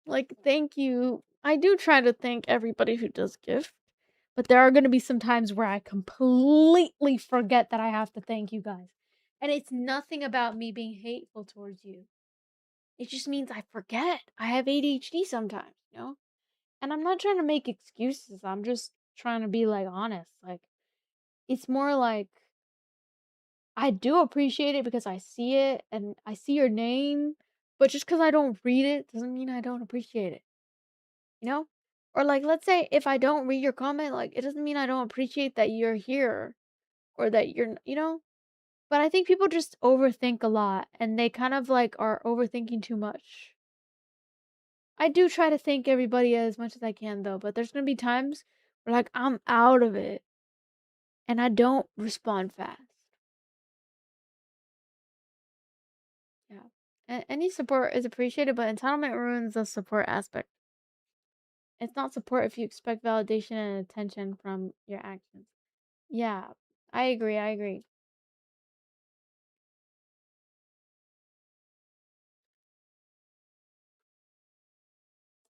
like, thank you. I do try to thank everybody who does give, but there are gonna be some times where I completely forget that I have to thank you guys. And it's nothing about me being hateful towards you. It just means I forget. I have ADHD sometimes, you know? And I'm not trying to make excuses. I'm just trying to be like honest. Like, it's more like I do appreciate it because I see it and I see your name, but just because I don't read it doesn't mean I don't appreciate it, you know? Or like, let's say if I don't read your comment, like, it doesn't mean I don't appreciate that you're here or that you're. But I think people just overthink a lot and they kind of like are overthinking too much. I do try to thank everybody as much as I can though, but there's gonna be times where like I'm out of it and I don't respond fast. Yeah. Any support is appreciated, but entitlement ruins the support aspect. It's not support if you expect validation and attention from your actions. Yeah, I agree. I agree.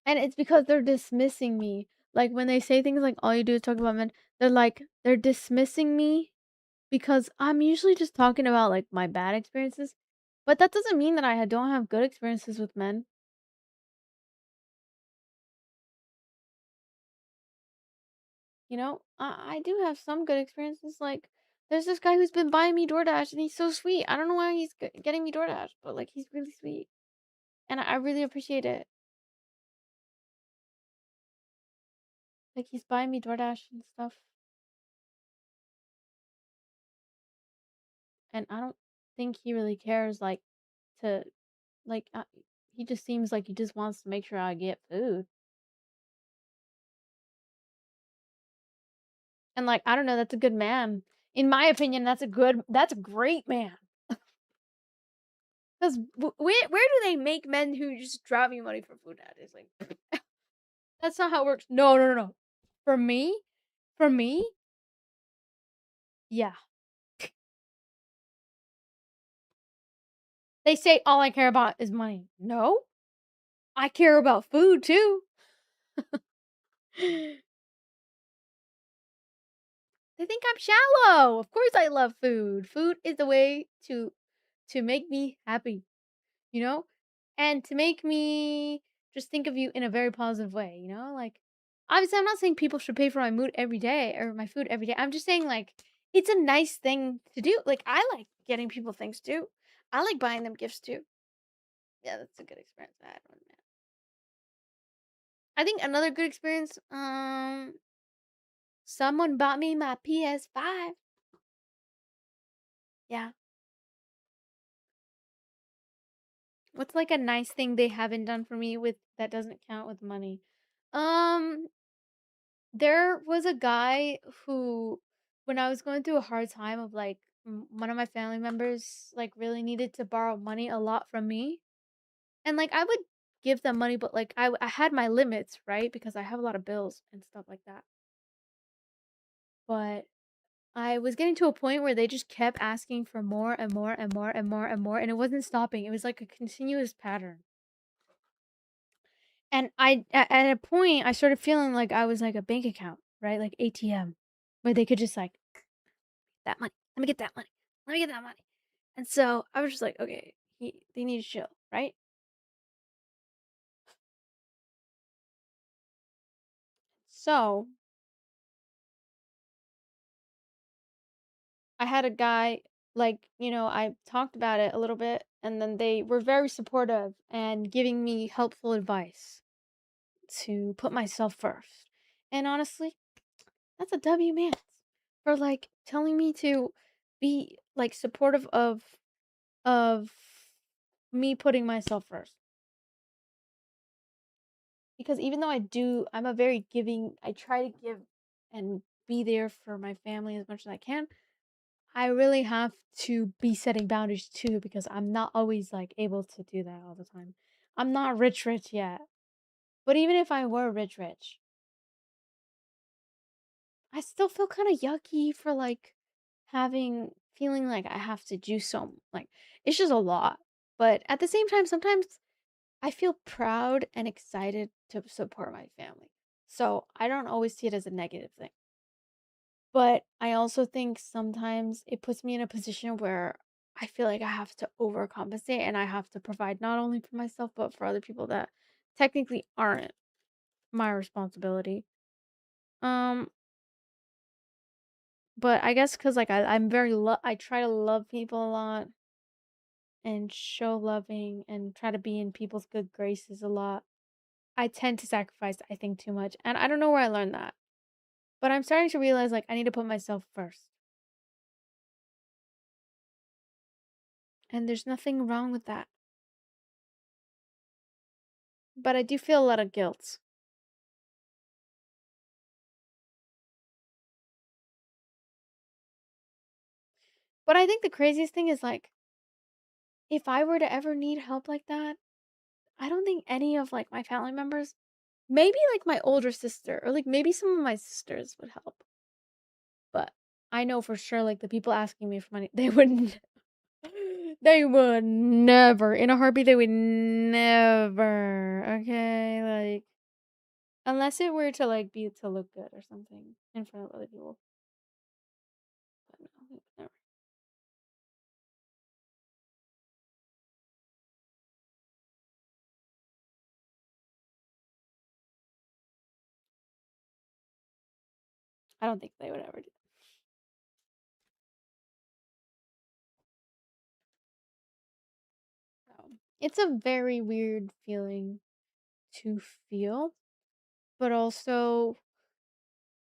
And it's because they're dismissing me. Like when they say things like all you do is talk about men, they're dismissing me because I'm usually just talking about like my bad experiences. But that doesn't mean that I don't have good experiences with men. I do have some good experiences. Like, there's this guy who's been buying me DoorDash, and he's so sweet. I don't know why he's getting me DoorDash, but like, he's really sweet, and I really appreciate it. Like, he's buying me DoorDash and stuff, and I don't think he really cares. Like, to like, he just seems like he just wants to make sure I get food, and like, I don't know. That's a good man, in my opinion. That's a great man. Because where do they make men who just drop me money for food at? It's like, that's not how it works. No, no, no, no. For me, for me, yeah. They say all I care about is money. No, I care about food too. They think I'm shallow. Of course I love food. Food is the way to make me happy, you know? And to make me just think of you in a very positive way, you know? Like, obviously I'm not saying people should pay for my mood every day or my food every day. I'm just saying like it's a nice thing to do. Like, I like getting people things too. I like buying them gifts too. Yeah, that's a good experience I had one man. I think another good experience, someone bought me my PS5. Yeah. What's like a nice thing they haven't done for me with that doesn't count with money? Um, there was a guy who, when I was going through a hard time of like one of my family members like really needed to borrow money a lot from me. And like I would give them money, but like I had my limits, right? Because I have a lot of bills and stuff like that. But I was getting to a point where they just kept asking for more and more and more and more and more, and it wasn't stopping. It was like a continuous pattern. And at a point, I started feeling like I was like a bank account, right? Like ATM, where they could just like that money. Let me get that money. Let me get that money. And so I was just like, okay, they need to chill, right? So I had a guy, like, I talked about it a little bit, and then they were very supportive and giving me helpful advice to put myself first. And honestly, that's a W, man. For like telling me to be like supportive of me putting myself first. Because even though I'm a very giving, I try to give and be there for my family as much as I can. I really have to be setting boundaries too because I'm not always like able to do that all the time. I'm not rich yet. But even if I were rich, I still feel kind of yucky for like feeling like I have to do so like it's just a lot. But at the same time, sometimes I feel proud and excited to support my family. So I don't always see it as a negative thing. But I also think sometimes it puts me in a position where I feel like I have to overcompensate and I have to provide not only for myself but for other people that technically aren't my responsibility. Um, but I guess because like I try to love people a lot and show loving and try to be in people's good graces a lot. I tend to sacrifice, I think, too much, and I don't know where I learned that. But I'm starting to realize like I need to put myself first, and there's nothing wrong with that. But I do feel a lot of guilt. But I think the craziest thing is like if I were to ever need help like that, I don't think any of like my family members, maybe like my older sister or like maybe some of my sisters would help. But I know for sure like the people asking me for money, they wouldn't they would never in a heartbeat they would never. Okay? Like unless it were to like be to look good or something in front of other people. But no, they would never. I don't think they would ever do that. So, it's a very weird feeling to feel, but also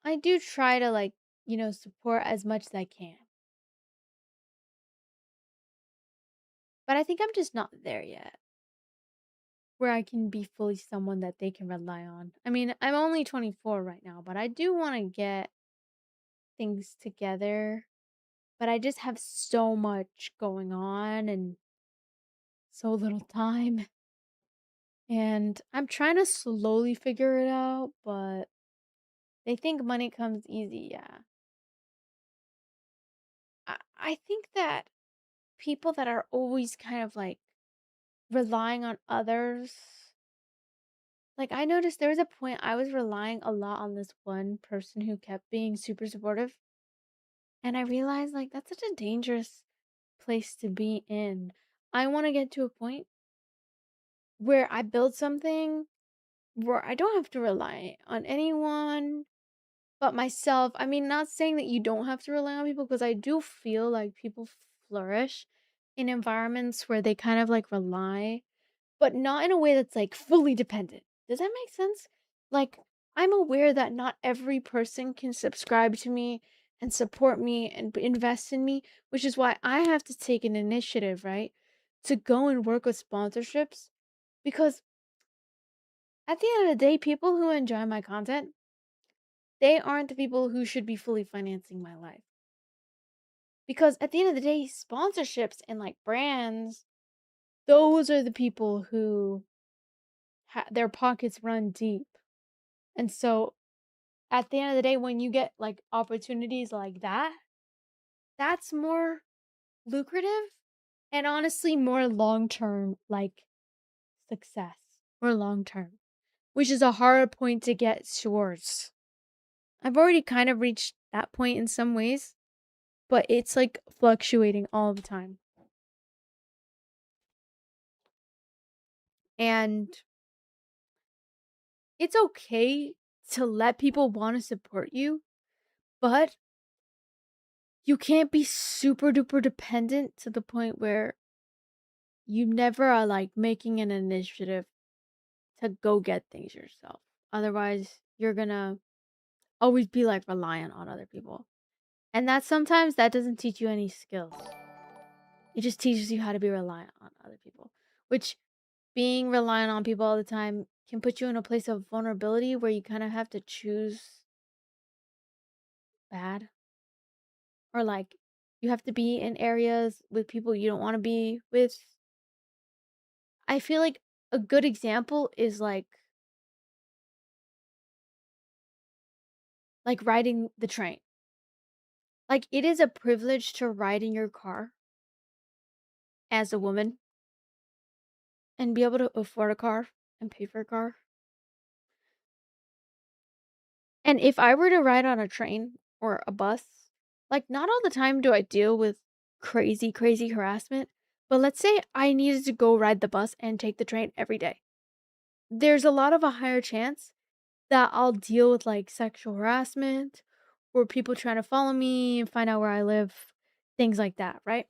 I do try to like, support as much as I can. But I think I'm just not there yet where I can be fully someone that they can rely on. I mean, I'm only 24 right now, but I do want to get things together. But I just have so much going on and so little time. And I'm trying to slowly figure it out, but they think money comes easy. Yeah. I think that people that are always kind of like relying on others. Like I noticed there was a point I was relying a lot on this one person who kept being super supportive. And I realized like that's such a dangerous place to be in. I want to get to a point where I build something where I don't have to rely on anyone but myself. I mean, not saying that you don't have to rely on people because I do feel like people flourish in environments where they kind of like rely but not in a way that's like fully dependent. Does that make sense? Like, I'm aware that not every person can subscribe to me and support me and invest in me, which is why I have to take an initiative, right? To go and work with sponsorships because at the end of the day, people who enjoy my content, they aren't the people who should be fully financing my life. Because at the end of the day, sponsorships and like brands, those are the people who their pockets run deep. And so at the end of the day, when you get like opportunities like that, that's more lucrative and honestly more long term, like success or long term, which is a hard point to get towards. I've already kind of reached that point in some ways, but it's like fluctuating all the time. And it's okay to let people want to support you, but you can't be super duper dependent to the point where you never are like making an initiative to go get things yourself. Otherwise, you're gonna always be like reliant on other people. And that sometimes that doesn't teach you any skills. It just teaches you how to be reliant on other people, which being reliant on people all the time can put you in a place of vulnerability where you kind of have to choose bad, or like you have to be in areas with people you don't want to be with. I feel like a good example is like riding the train. Like it is a privilege to ride in your car as a woman and be able to afford a car and pay for a car. And if I were to ride on a train or a bus, like not all the time do I deal with crazy, crazy harassment. But let's say I needed to go ride the bus and take the train every day. There's a lot of a higher chance that I'll deal with like sexual harassment or people trying to follow me and find out where I live, things like that, right?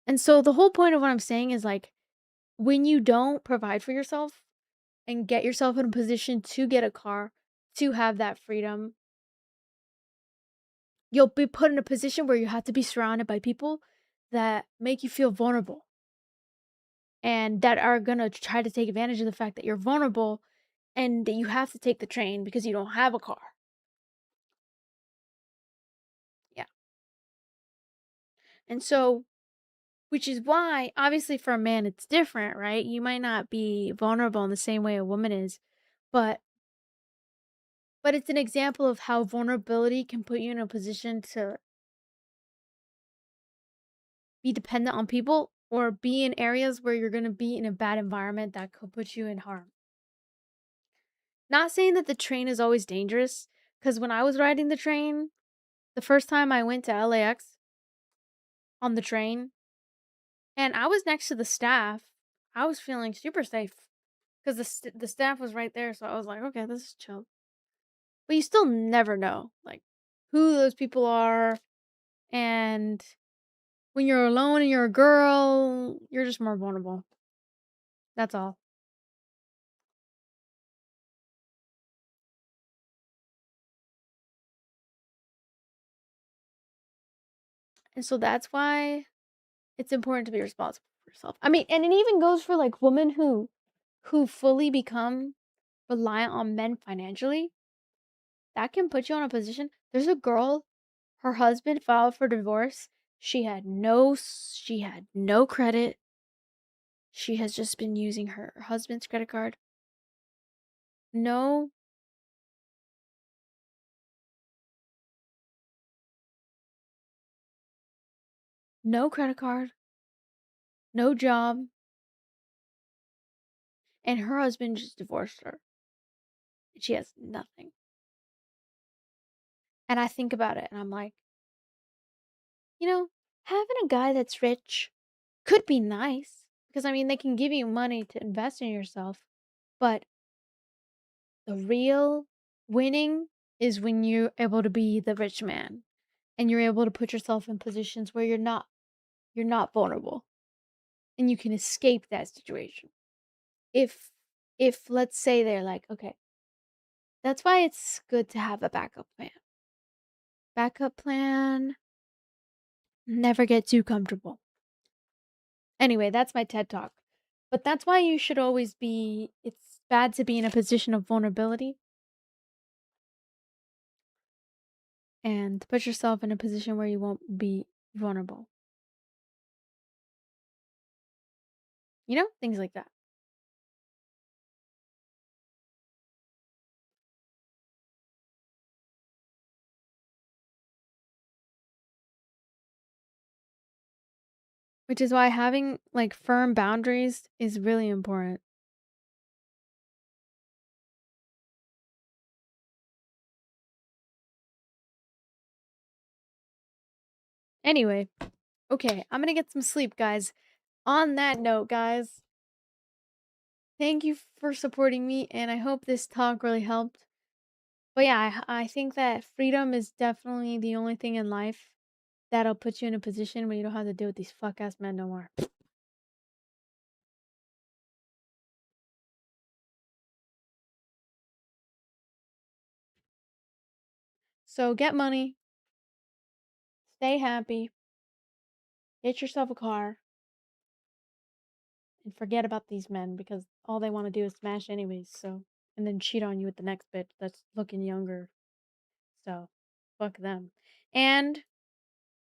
And so the whole point of what I'm saying is like when you don't provide for yourself and get yourself in a position to get a car, to have that freedom, you'll be put in a position where you have to be surrounded by people that make you feel vulnerable and that are going to try to take advantage of the fact that you're vulnerable and that you have to take the train because you don't have a car. Yeah. And so, which is why, obviously, for a man, it's different, right? You might not be vulnerable in the same way a woman is, but it's an example of how vulnerability can put you in a position to be dependent on people or be in areas where you're going to be in a bad environment that could put you in harm. Not saying that the train is always dangerous, because when I was riding the train, the first time I went to LAX on the train, and I was next to the staff, I was feeling super safe because the staff was right there. So I was like, okay, this is chill. But you still never know, like, who those people are. And when you're alone and you're a girl, you're just more vulnerable. That's all. And so that's why it's important to be responsible for yourself. I mean, and it even goes for like women who fully become reliant on men financially. That can put you in a position. There's a girl, her husband filed for divorce. She had no credit. She has just been using her husband's credit card. No, no credit card, no job, and her husband just divorced her. She has nothing. And I think about it and I'm like, having a guy that's rich could be nice because I mean, they can give you money to invest in yourself, but the real winning is when you're able to be the rich man and you're able to put yourself in positions where you're not vulnerable and you can escape that situation. If let's say they're like, okay, that's why it's good to have a backup plan. Backup plan, never get too comfortable. Anyway, that's my TED talk. But that's why you should always it's bad to be in a position of vulnerability. and put yourself in a position where you won't be vulnerable. You know, things like that. Which is why having like firm boundaries is really important. Anyway, okay, I'm gonna get some sleep, guys. On that note, guys, thank you for supporting me, and I hope this talk really helped. But yeah, I think that freedom is definitely the only thing in life that'll put you in a position where you don't have to deal with these fuck ass men no more. So get money, stay happy, get yourself a car, and forget about these men because all they want to do is smash anyways. So, and then cheat on you with the next bitch that's looking younger. So, fuck them. And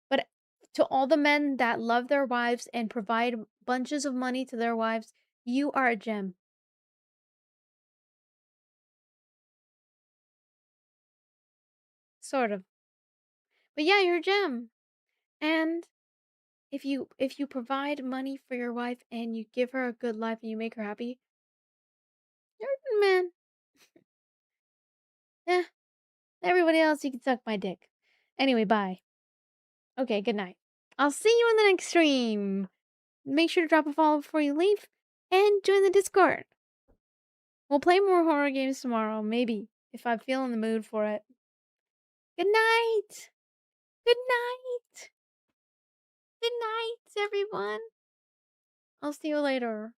but to all the men that love their wives and provide bunches of money to their wives, you are a gem. Sort of. But yeah, you're a gem. And if you provide money for your wife and you give her a good life and you make her happy, you're a good man. Yeah. Everybody else, you can suck my dick. Anyway, bye. Okay, good night. I'll see you in the next stream. Make sure to drop a follow before you leave and join the Discord. We'll play more horror games tomorrow, maybe, if I feel in the mood for it. Good night. Good night. Good night, everyone. I'll see you later.